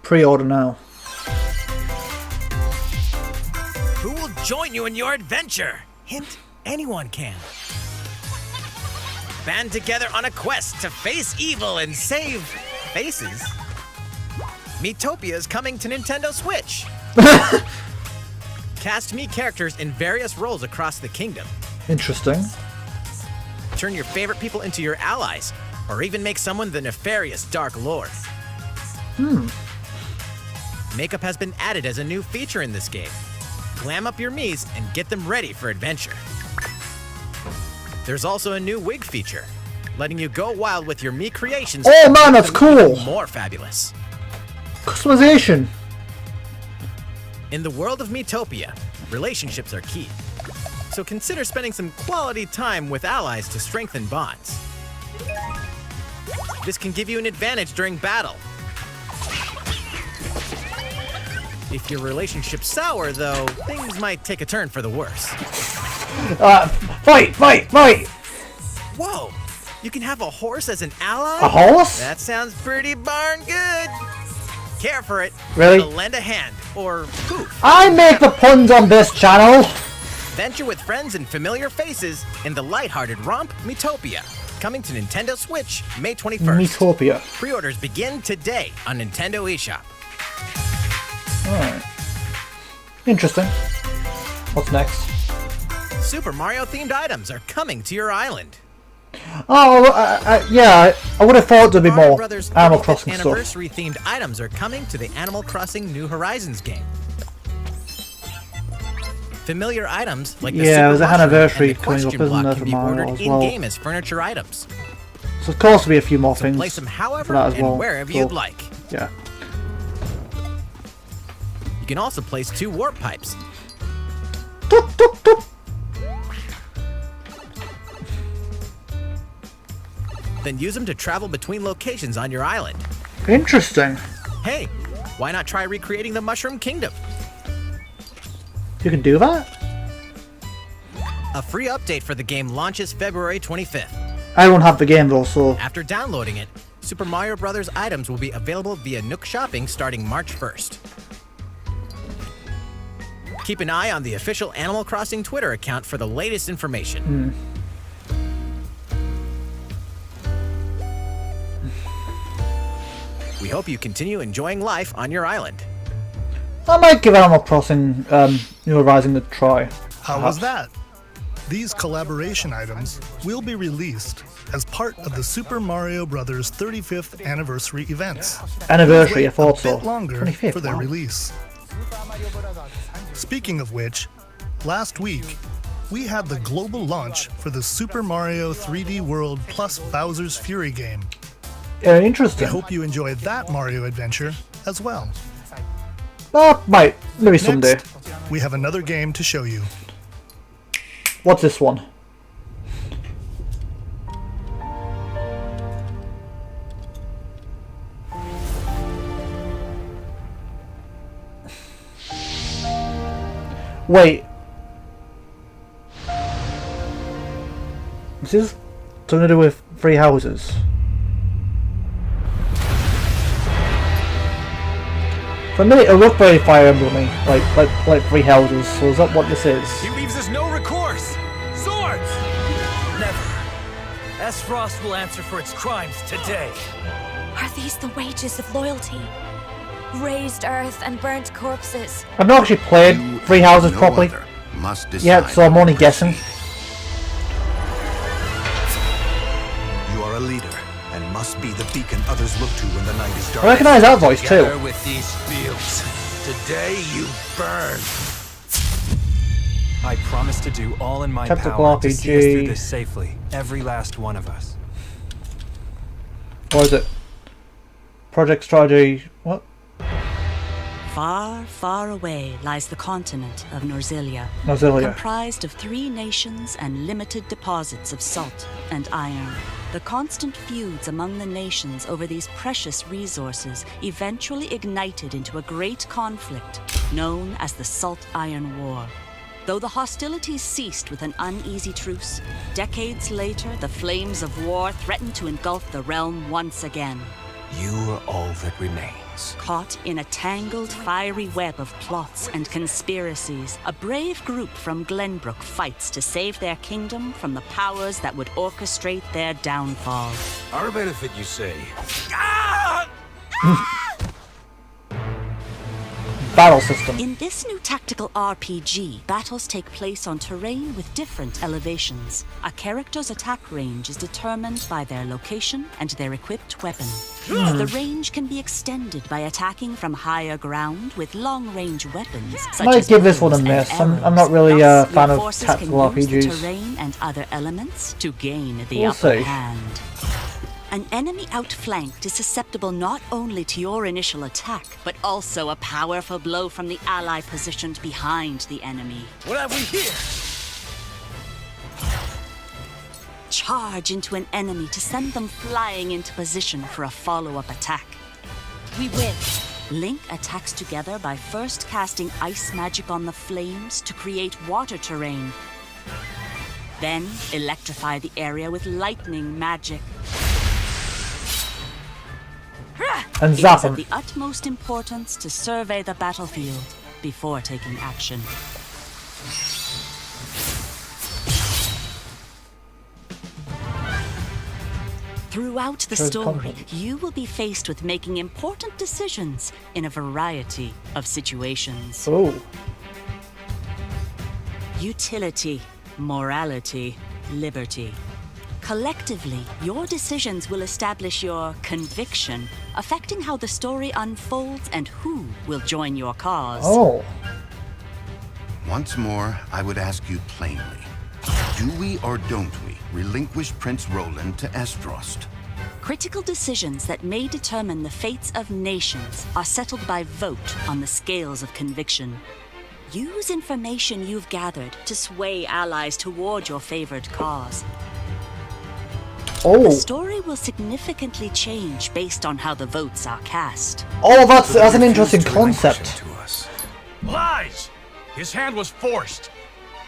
Pre-order now. Who will join you in your adventure? Hint, anyone can. Band together on a quest to face evil and save faces. Miitopia is coming to Nintendo Switch. Cast me characters in various roles across the kingdom. Interesting. Turn your favorite people into your allies, or even make someone the nefarious Dark Lord. Makeup has been added as a new feature in this game. Glam up your Miis and get them ready for adventure. There's also a new wig feature, letting you go wild with your Mii creations. Oh man, that's to make them cool! even more fabulous. Customization. In the world of Miitopia, relationships are key. So consider spending some quality time with allies to strengthen bonds. This can give you an advantage during battle. If your relationship's sour, though, things might take a turn for the worse. Fight! Whoa! You can have a horse as an ally? A horse? That sounds pretty darn good. Care for it. Really? I'll lend a hand. or poof. I make the puns on this channel. Venture with friends and familiar faces in the lighthearted romp Metopia. Coming to Nintendo Switch May 21st. Metopia. Pre-orders begin today on Nintendo eShop. Alright. Interesting. What's next? Super Mario themed items are coming to your island. Oh, yeah, I would have thought there'd be Mario more Brothers Animal 35th Crossing stuff. anniversary themed items are coming to the Animal Crossing New Horizons game. Familiar items like the Yeah, Super there's an Mushroom anniversary and the coming up, question isn't block there, can for be Mario ordered as well? in-game as furniture items. So of course there'll be a few more things Place them for however that as and well. wherever So, you'd like. Yeah. You can also place 2 warp pipes. Toop, toop, toop. Then use them to travel between locations on your island. Interesting. Hey, why not try recreating the Mushroom Kingdom? You can do that? A free update for the game launches February 25th. I don't have the game though, so After downloading it, Super Mario Bros. Items will be available via Nook Shopping starting March 1st. Keep an eye on the official Animal Crossing Twitter account for the latest information. We hope you continue enjoying life on your island. I might give Animal Crossing New Horizons a try. How was that? These collaboration items will be released as part of the Super Mario Bros. 35th anniversary events. Anniversary, I Wait thought a so. bit longer 25th, for their wow. release. Speaking of which, last week we had the global launch for the Super Mario 3D World plus Bowser's Fury game. Yeah, We interesting. hope you enjoyed that Mario adventure as well. Might. Maybe someday. Next, we have another game to show you. What's this one? Wait. Is this something to do with 3 houses? For a minute, it looked very Fire Emblem-y, like 3 houses. So is that what this is? He leaves us no recourse. Swords! Never. S-Frost will answer for its crimes today. Are these the wages of loyalty? Raised earth and burnt corpses. I've not actually played 3 houses properly yet, so I'm only guessing. You are a leader and must be the beacon others look to when the night is dark. I recognise that voice too. Together with these fields. Today you burn. I promise to do all in my Tactical power to see us through RPG. this safely. Every last one of us. What is it? Project Strategy. What? Far, far away lies the continent of Norzilia, Norzilia. comprised of 3 nations and limited deposits of salt and iron. The constant feuds among the nations over these precious resources eventually ignited into a great conflict known as the Salt Iron War. Though the hostilities ceased with an uneasy truce, decades later the flames of war threatened to engulf the realm once again. You are all that remains. Caught in a tangled, fiery web of plots and conspiracies, a brave group from Glenbrook fights to save their kingdom from the powers that would orchestrate their downfall. Our benefit, you say? Battle system. In this new tactical RPG, battles take place on terrain with different elevations. A character's attack range is determined by their location and their equipped weapon. The range can be extended by attacking from higher ground with long-range weapons, such Might as give this one a bows and miss. I'm arrows. not really a Thus, fan your of forces tactical can use the RPGs. terrain and other elements to gain the We'll upper see. hand. An enemy outflanked is susceptible not only to your initial attack, but also a powerful blow from the ally positioned behind the enemy. What have we here? Charge into an enemy to send them flying into position for a follow-up attack. We win. Link attacks together by first casting ice magic on the flames to create water terrain. Then electrify the area with lightning magic. And It zap is of him. the utmost importance to survey the battlefield before taking action. Throughout the Shows story, confidence. you will be faced with making important decisions in a variety of situations. Oh. Utility, morality, liberty. Collectively, your decisions will establish your conviction, affecting how the story unfolds and who will join your cause. Oh. Once more, I would ask you plainly. Do we or don't we relinquish Prince Roland to Estrost? Critical decisions that may determine the fates of nations are settled by vote on the scales of conviction. Use information you've gathered to sway allies toward your favored cause. Oh. The story will significantly change based on how the votes are cast. Oh, that's an interesting concept. Lies! His hand was forced.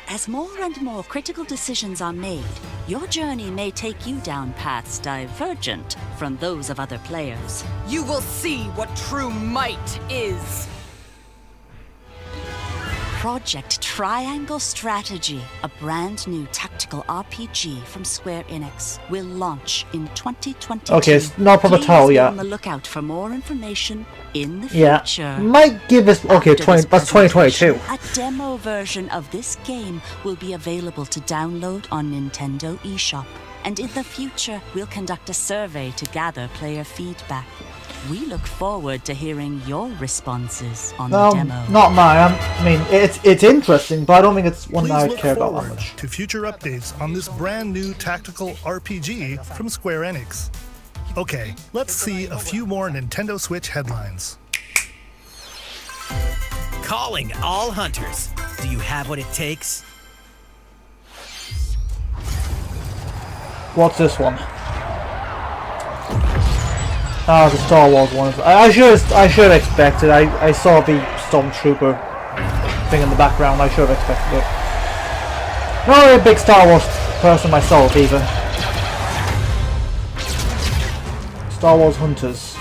As more and more critical decisions are made, your journey may take you down paths divergent from those of other players. You will see what true might is. Project Triangle Strategy, a brand new tactical RPG from Square Enix, will launch in 2022. Okay, it's not proper Please title be yet. on the lookout for more information in the Yeah. future. Might give us... Okay, After this that's 2022. A demo version of this game will be available to download on Nintendo eShop. And in the future, we'll conduct a survey to gather player feedback. We look forward to hearing your responses on the demo. Not mine. I mean, it's interesting, but I don't think it's one Please that I look care about that forward much. to future updates on this brand new tactical RPG from Square Enix. Okay, let's see a few more Nintendo Switch headlines. Calling all hunters. Do you have what it takes? What's this one? Ah, the Star Wars one. I should have expected. I saw the Stormtrooper thing in the background. I should have expected it. Not really a big Star Wars person myself either. Star Wars Hunters.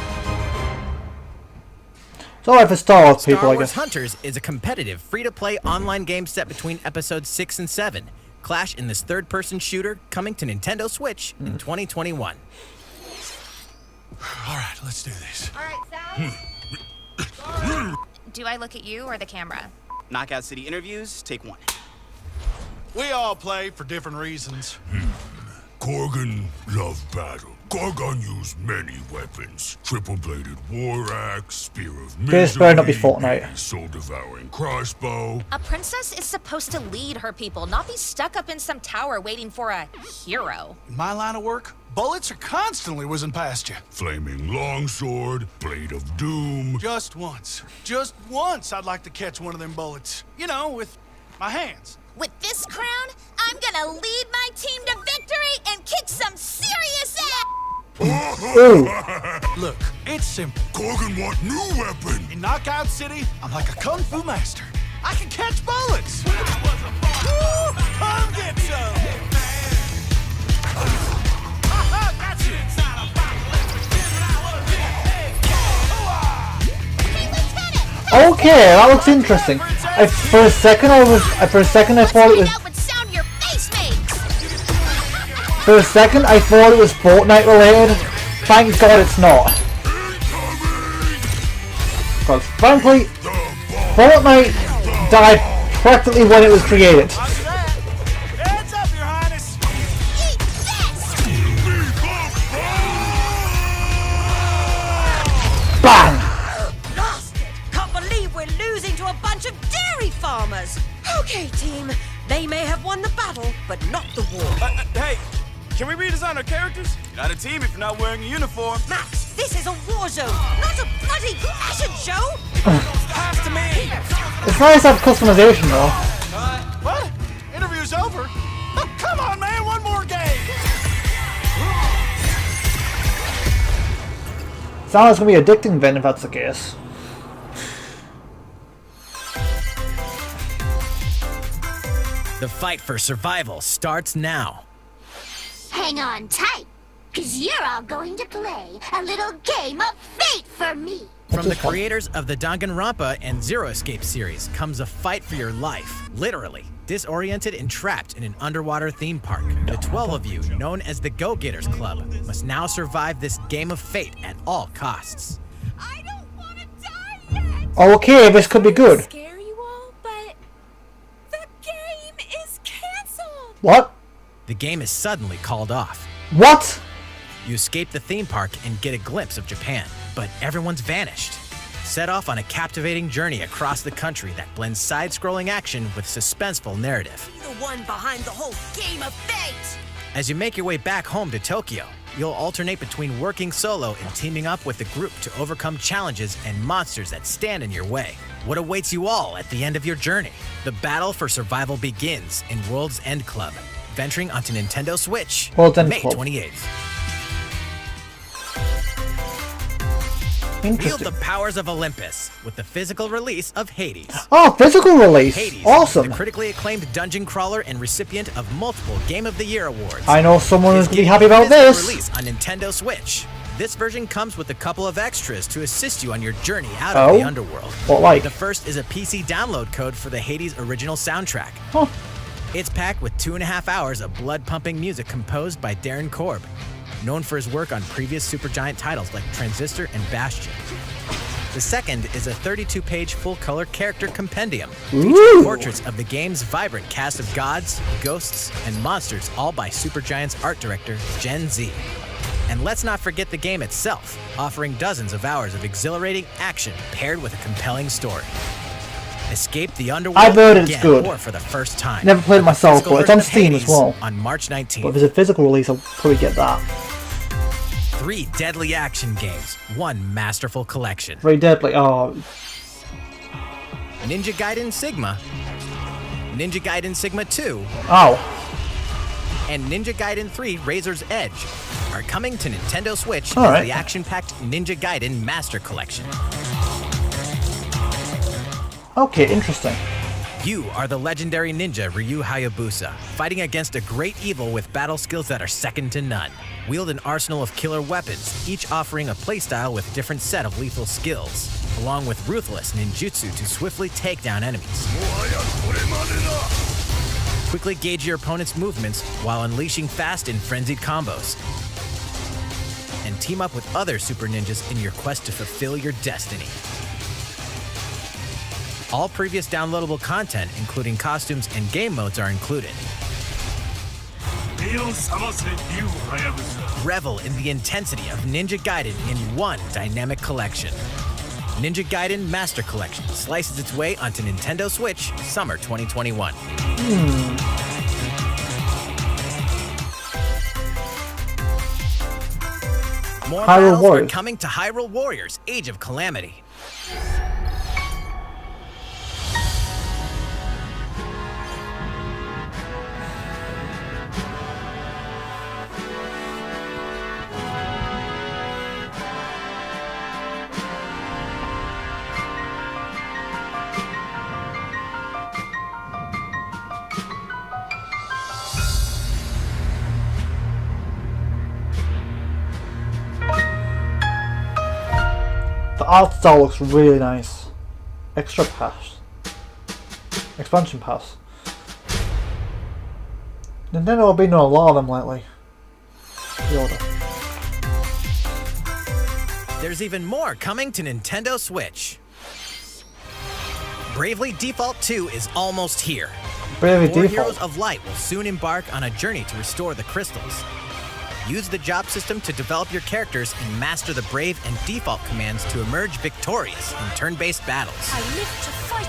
It's alright for Star Wars people, Star I Wars guess. Hunters is a competitive, free-to-play online game set between episodes 6 and 7. Clash in this third-person shooter coming to Nintendo Switch in 2021. All right, let's do this. All right, Sal. Do I look at you or the camera? Knockout City interviews, take one. We all play for different reasons. Korgan loved battle. Korgan used many weapons. Triple-bladed war axe, spear of misery, This better not be Fortnite. soul-devouring crossbow. A princess is supposed to lead her people, not be stuck up in some tower waiting for a hero. In my line of work, bullets are constantly whizzing past you. Flaming longsword, blade of doom. Just once I'd like to catch one of them bullets. You know, with my hands. With this crown, I'm gonna lead my team to victory and kick some serious ass! Look, it's simple. Korgan want new weapon. In Knockout City, I'm like a kung fu master. I can catch bullets. Woo, come get some. Okay, that looks interesting. For a second I thought it was. For a second I thought it was Fortnite related. Thank God it's not. Because frankly, Fortnite died practically when it was created. Hands up, Your Highness. Bang! Can't believe we're losing to a bunch of dairy farmers. Okay, team. They may have won the battle, but not the war. Hey, can we redesign our characters? You're not a team if you're not wearing a uniform. Max, this is a war zone, not a bloody fashion show. Pass to me. It's nice to have customization though. What? Interview's over? Oh, come on, man, one more game. Sounds like it's gonna be addicting then if that's the case. The fight for survival starts now. Hang on tight. 'cause you're all going to play a little game of fate for me. From the creators of the Danganronpa and Zero Escape series comes a fight for your life, literally. Disoriented and trapped in an underwater theme park, the 12 of you, known as the Go-Getters Club, must now survive this game of fate at all costs. Okay, this could be good. Scare you all, but the game is canceled. What? The game is suddenly called off. What? You escape the theme park and get a glimpse of Japan, but everyone's vanished. Set off on a captivating journey across the country that blends side-scrolling action with suspenseful narrative. The one behind the whole game of fate. As you make your way back home to Tokyo, you'll alternate between working solo and teaming up with a group to overcome challenges and monsters that stand in your way. What awaits you all at the end of your journey? The battle for survival begins in World's End Club, venturing onto Nintendo Switch, May 28th. Wield the powers of Olympus with the physical release of Hades. Oh, physical release. Hades, awesome. the critically acclaimed dungeon crawler and recipient of multiple Game of the Year awards. I know someone who's going to be happy about this. Release on Nintendo Switch. This version comes with a couple of extras to assist you on your journey out of the underworld. What like? The first is a PC download code for the Hades original soundtrack. Huh. It's packed with 2.5 hours of blood-pumping music composed by Darren Korb, known for his work on previous Supergiant titles like Transistor and Bastion. The second is a 32-page full-color character compendium featuring portraits of the game's vibrant cast of gods, ghosts, and monsters, all by Supergiant's art director, Gen Z. And let's not forget the game itself, offering dozens of hours of exhilarating action paired with a compelling story. Escape the underworld I've heard it's again, good. or for the first time. Never played it myself, Physical but it's on version of Steam as Hades well. On March 19th. But if there's a physical release, I'll probably get that. 3 deadly action games, 1 masterful collection. Very deadly. Oh. Ninja Gaiden Sigma, Ninja Gaiden Sigma 2, and Ninja Gaiden 3 Razor's Edge are coming to Nintendo Switch as the action-packed Ninja Gaiden Master Collection. Okay, interesting. You are the legendary ninja Ryu Hayabusa, fighting against a great evil with battle skills that are second to none. Wield an arsenal of killer weapons, each offering a playstyle with different set of lethal skills, along with ruthless ninjutsu to swiftly take down enemies. Quickly gauge your opponent's movements while unleashing fast and frenzied combos. And team up with other super ninjas in your quest to fulfill your destiny. All previous downloadable content, including costumes and game modes, are included. Revel in the intensity of Ninja Gaiden in one dynamic collection. Ninja Gaiden Master Collection slices its way onto Nintendo Switch summer 2021. More Hyrule battles Warriors. are coming to Hyrule Warriors: Age of Calamity. The art style looks really nice. Extra pass. Expansion pass. Nintendo have been doing a lot of them lately. The order. There's even more coming to Nintendo Switch. Bravely Default 2 is almost here. Bravely Four Default. Heroes of Light will soon embark on a journey to restore the crystals. Use the job system to develop your characters and master the Brave and Default commands to emerge victorious in turn-based battles. I live to fight.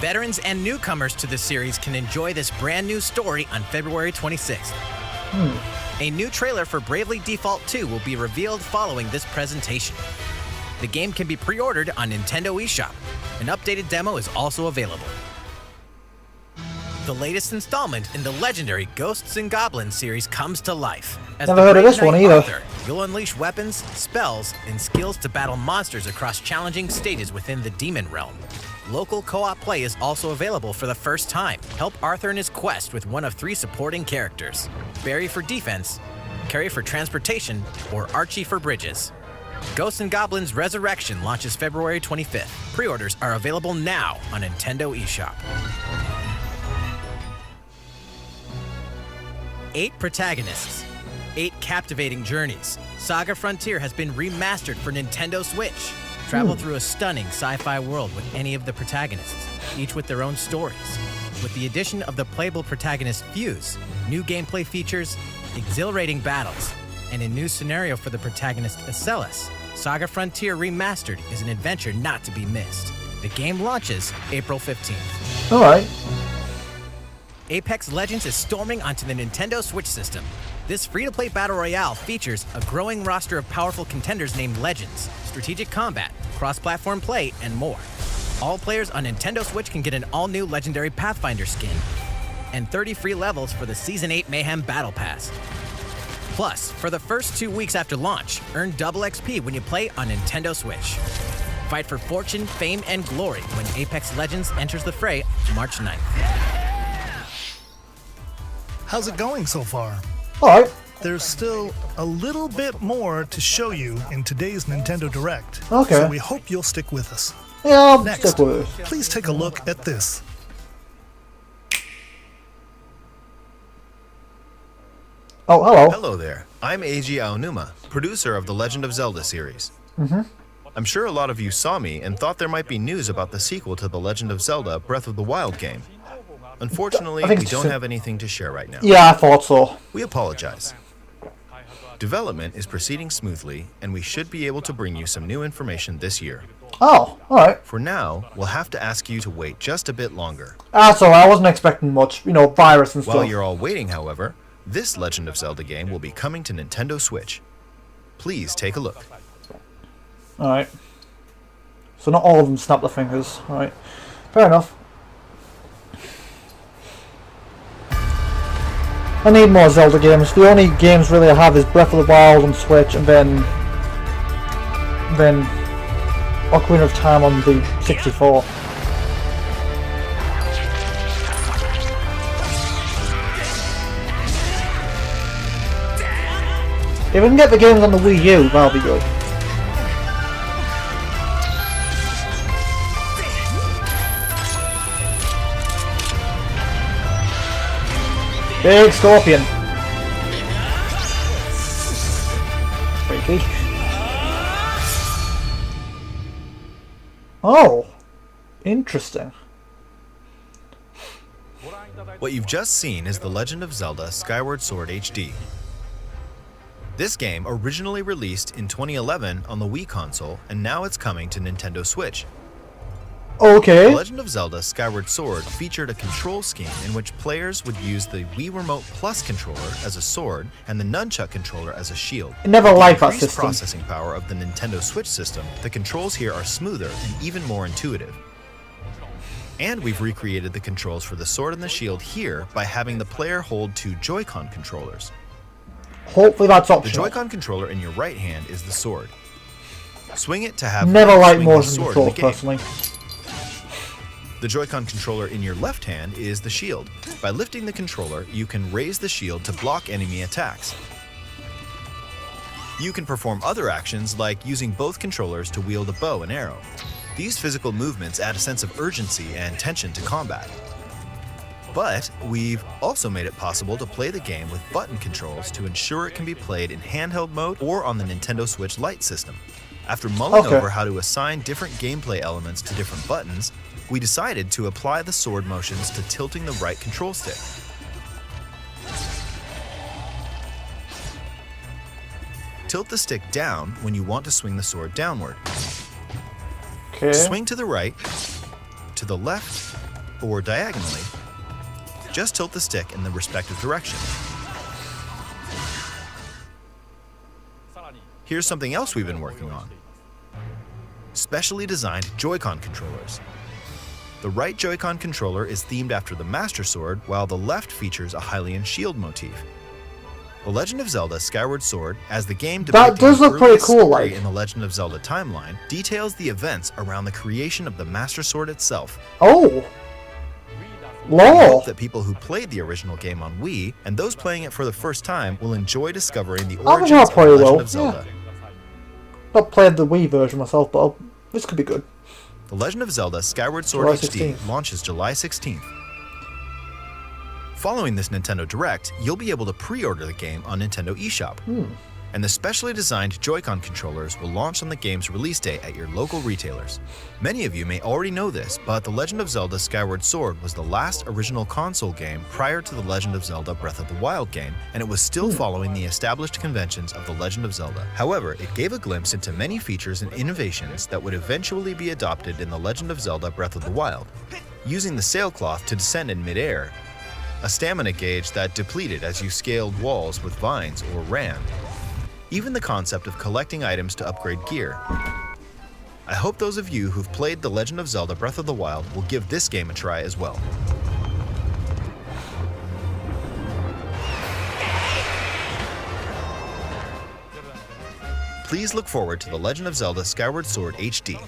Veterans and newcomers to the series can enjoy this brand new story on February 26th. A new trailer for Bravely Default 2 will be revealed following this presentation. The game can be pre-ordered on Nintendo eShop. An updated demo is also available. The latest installment in the legendary Ghosts and Goblins series comes to life. As Never the heard of Brave this one Knight either. Arthur, you'll unleash weapons, spells, and skills to battle monsters across challenging stages within the Demon Realm. Local co-op play is also available for the first time. Help Arthur in his quest with one of 3 supporting characters: Barry for defense, Carry for transportation, or Archie for bridges. Ghosts and Goblins Resurrection launches February 25th. Pre-orders are available now on Nintendo eShop. 8 protagonists, 8 captivating journeys. Saga Frontier has been remastered for Nintendo Switch. Travel through a stunning sci-fi world with any of the protagonists, each with their own stories. With the addition of the playable protagonist Fuse, new gameplay features, exhilarating battles, and a new scenario for the protagonist Acellus, Saga Frontier Remastered is an adventure not to be missed. The game launches April 15th. Alright. Apex Legends is storming onto the Nintendo Switch system. This free-to-play battle royale features a growing roster of powerful contenders named Legends, strategic combat, cross-platform play, and more. All players on Nintendo Switch can get an all-new Legendary Pathfinder skin, and 30 free levels for the Season 8 Mayhem Battle Pass. Plus, for the first 2 weeks after launch, earn double XP when you play on Nintendo Switch. Fight for fortune, fame, and glory when Apex Legends enters the fray March 9th. How's it going so far? Alright. There's still a little bit more to show you in today's Nintendo Direct. Okay. So we hope you'll stick with us. Yeah, I'll Next, stick with it. please take a look at this. Oh, hello. Hello there. I'm Eiji Aonuma, producer of the Legend of Zelda series. I'm sure a lot of you saw me and thought there might be news about the sequel to The Legend of Zelda Breath of the Wild game. Unfortunately, we don't have anything to share right now. Yeah, I thought so. We apologize. Development is proceeding smoothly, and we should be able to bring you some new information this year. Oh, alright. For now, we'll have to ask you to wait just a bit longer. That's alright, I wasn't expecting much, you know, virus and stuff. While you're all waiting, however, this Legend of Zelda game will be coming to Nintendo Switch. Please take a look. Alright. So not all of them snap their fingers. Alright. Fair enough. I need more Zelda games. The only games really I have is Breath of the Wild on Switch and then Ocarina of Time on the 64. If I can get the games on the Wii U, that'll be good. Big scorpion. Freaky. Oh, interesting. What you've just seen is The Legend of Zelda Skyward Sword HD. This game originally released in 2011 on the Wii console, and now it's coming to Nintendo Switch. Okay. The Legend of Zelda Skyward Sword featured a control scheme in which players would use the Wii Remote Plus controller as a sword and the Nunchuck controller as a shield. I never liked that With the increased system. processing power of the Nintendo Switch system, the controls here are smoother and even more intuitive. And we've recreated the controls for the sword and the shield here by having the player hold 2 Joy-Con controllers. Hopefully that's The optional. Joy-Con controller in your right hand is the sword. Swing it to have Never liked swing the motion sword in the controls game. personally. The Joy-Con controller in your left hand is the shield. By lifting the controller, you can raise the shield to block enemy attacks. You can perform other actions like using both controllers to wield a bow and arrow. These physical movements add a sense of urgency and tension to combat. But we've also made it possible to play the game with button controls to ensure it can be played in handheld mode or on the Nintendo Switch Lite system. After mulling over how to assign different gameplay elements to different buttons, we decided to apply the sword motions to tilting the right control stick. Tilt the stick down when you want to swing the sword downward. Okay. Swing to the right, to the left, or diagonally. Just tilt the stick in the respective direction. Here's something else we've been working on. Specially designed Joy-Con controllers. The right Joy-Con controller is themed after the Master Sword, while the left features a Hylian shield motif. The Legend of Zelda Skyward Sword, as the game depicting does the look pretty earliest cool, story like. in the Legend of Zelda timeline, details the events around the creation of the Master Sword itself. Oh! I hope that people who played the original game on Wii and those playing it for the first time will enjoy discovering the I think origins I'll of The play Legend though. of Zelda. Not played the Wii version myself, but this could be good. The Legend of Zelda Skyward Sword July HD 16th. launches July 16th. Following this Nintendo Direct, you'll be able to pre-order the game on Nintendo eShop. And the specially designed Joy-Con controllers will launch on the game's release day at your local retailers. Many of you may already know this, but The Legend of Zelda Skyward Sword was the last original console game prior to The Legend of Zelda Breath of the Wild game, and it was still following the established conventions of The Legend of Zelda. However, it gave a glimpse into many features and innovations that would eventually be adopted in The Legend of Zelda Breath of the Wild. Using the sailcloth to descend in midair, a stamina gauge that depleted as you scaled walls with vines or ran, even the concept of collecting items to upgrade gear. I hope those of you who've played The Legend of Zelda Breath of the Wild will give this game a try as well. Please look forward to The Legend of Zelda Skyward Sword HD.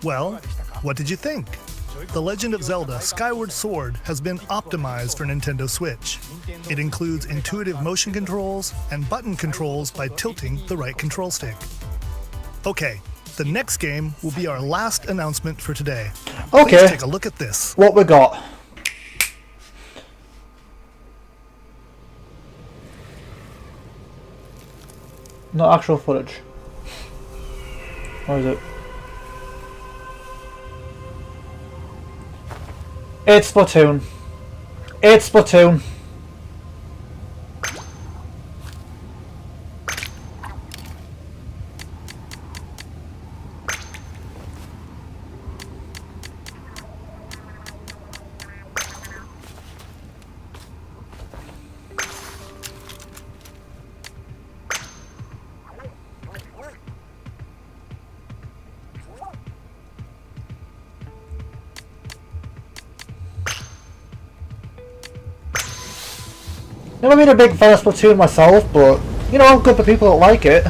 Well, what did you think? The Legend of Zelda Skyward Sword has been optimized for Nintendo Switch. It includes intuitive motion controls and button controls by tilting the right control stick. Okay, the next game will be our last announcement for today. Okay. Please take a look at this. What we got? Not actual footage. Or is it? It's Splatoon. It's Splatoon. Never been a big fan of Splatoon myself, but you know, I'm good for people that like it.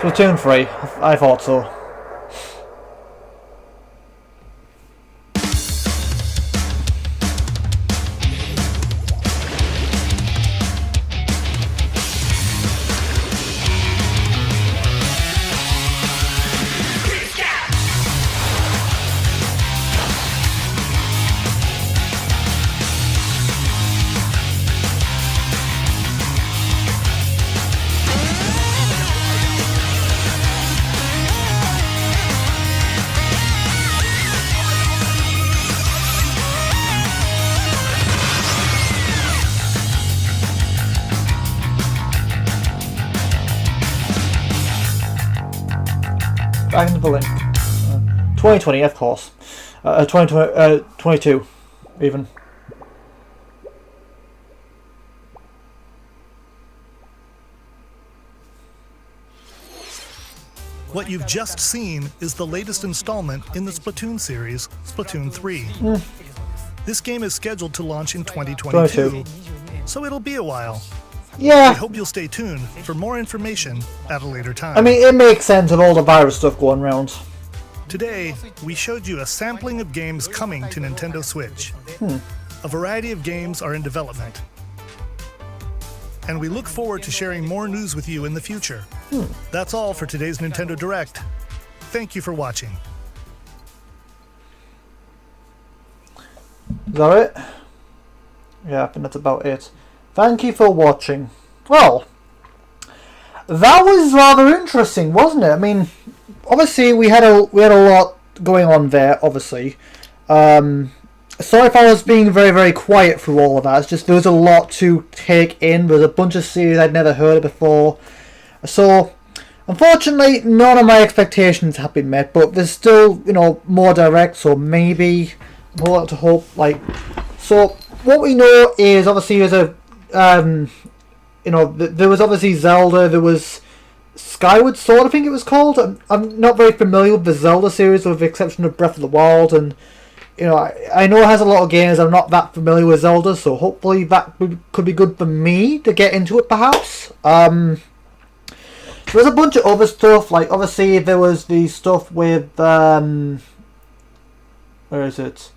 Splatoon 3, I thought so. Back into the link. 2020, of course. 22, even. What you've just seen is the latest installment in the Splatoon series, Splatoon 3. This game is scheduled to launch in 2022, so it'll be a while. Yeah. I hope you'll stay tuned for more information at a later time. I mean, it makes sense with all the virus stuff going around. Today, we showed you a sampling of games coming to Nintendo Switch. a variety of games are in development. And we look forward to sharing more news with you in the future. That's all for today's Nintendo Direct. Thank you for watching. Is that it? Yeah, I think that's about it. Thank you for watching. Well, that was rather interesting, wasn't it? I mean, obviously we had a lot going on there. Obviously, sorry if I was being very, very quiet through all of that. It's just there was a lot to take in. There was a bunch of series I'd never heard of before. So, unfortunately, none of my expectations have been met. But there's still, you know, more direct. So maybe we'll have to hope. So what we know is obviously there's a, you know, there was obviously Zelda. There was Skyward Sword, I think it was called. I'm not very familiar with the Zelda series, with the exception of Breath of the Wild, and you know, I know it has a lot of games. I'm not that familiar with Zelda, so hopefully that could be good for me to get into it, perhaps. There's a bunch of other stuff, like obviously there was the stuff with where is it?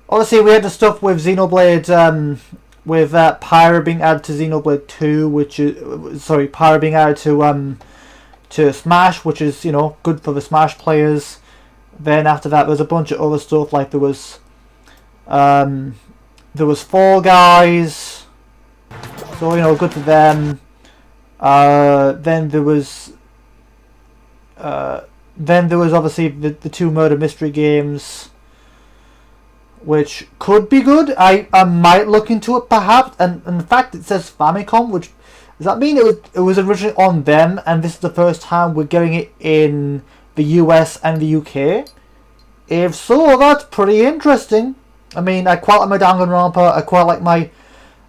Obviously we had the stuff with Xenoblade, with Pyra being added to Xenoblade 2, which is Pyra being added to Smash, which is, you know, good for the Smash players. Then after that, there's a bunch of other stuff, like there was Fall Guys, so, you know, good for them. Then there was obviously the two murder mystery games, which could be good. I might look into it perhaps. And in fact, it says Famicom, which does that mean it was originally on them, and this is the first time we're getting it in the US and the UK? If so, that's pretty interesting. I mean, I quite like my Danganronpa, I quite like my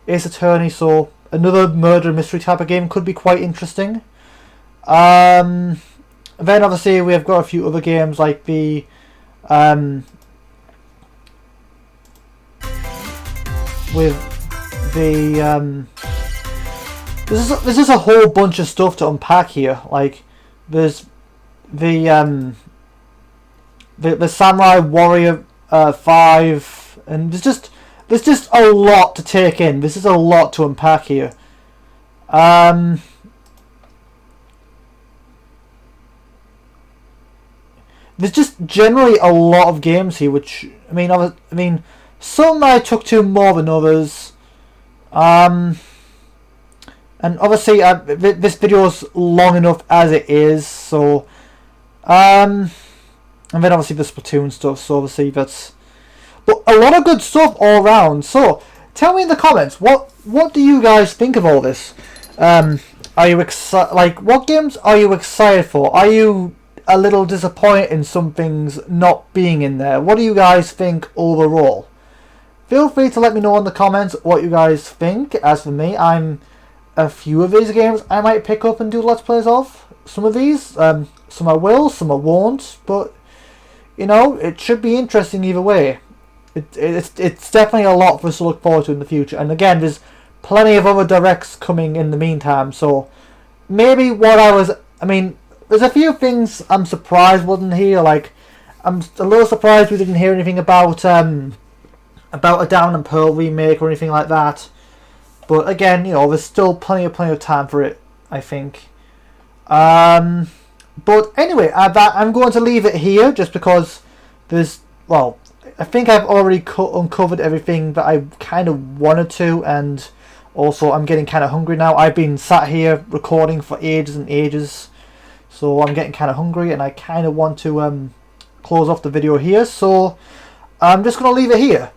Ace Attorney, so another murder mystery type of game could be quite interesting. Then obviously we have got a few other games like the with the there's just a whole bunch of stuff to unpack here. Like there's the Samurai Warrior 5, and there's just a lot to take in. This is a lot to unpack here. There's just generally a lot of games here, which I mean some I took to more than others. And obviously this video is long enough as it is, so and then obviously the Splatoon stuff, so obviously that's, but a lot of good stuff all around. So tell me in the comments, what do you guys think of all this? Are you excited? Like, what games are you excited for? Are you a little disappointed in some things not being in there? What do you guys think overall? Feel free to let me know in the comments what you guys think. As for me, a few of these games I might pick up and do Let's Plays of. Some of these, some I will, some I won't, but you know, it should be interesting either way. It's definitely a lot for us to look forward to in the future. And again, there's plenty of other directs coming in the meantime, so maybe there's a few things I'm surprised wasn't here. Like, I'm a little surprised we didn't hear anything about a Down and Pearl remake or anything like that. But again, you know, there's still plenty of time for it, I think. But anyway, I'm going to leave it here just because I think I've already uncovered everything that I kind of wanted to, and also I'm getting kind of hungry now. I've been sat here recording for ages and ages, so I'm getting kind of hungry and I kind of want to close off the video here, so I'm just going to leave it here.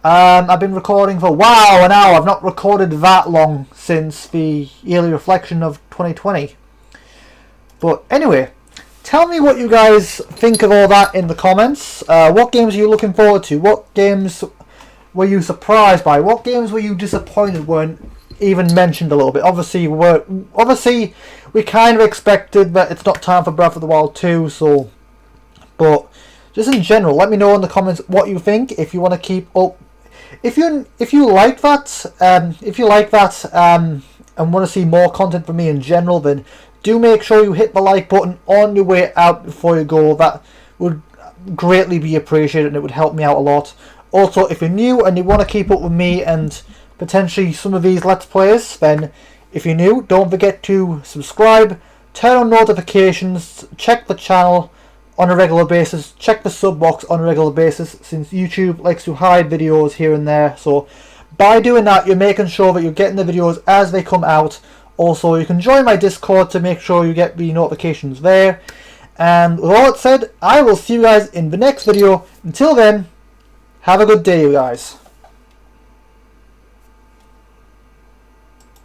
I've been recording for an hour. I've not recorded that long since the yearly reflection of 2020. But anyway, tell me what you guys think of all that in the comments. What games are you looking forward to? What games were you surprised by? What games were you disappointed weren't even mentioned a little bit? Obviously we kind of expected that it's not time for Breath of the Wild 2, so, but just in general, let me know in the comments what you think. If you want to keep up, if you like that, and want to see more content from me in general, then do make sure you hit the like button on your way out before you go. That would greatly be appreciated and it would help me out a lot. Also, if you're new and you want to keep up with me and potentially some of these Let's Plays, then if you're new, don't forget to subscribe, turn on notifications, check the channel on a regular basis, check the sub box on a regular basis, since YouTube likes to hide videos here and there. So by doing that, you're making sure that you're getting the videos as they come out. Also, you can join my Discord to make sure you get the notifications there. And with all that said, I will see you guys in the next video. Until then, have a good day, you guys.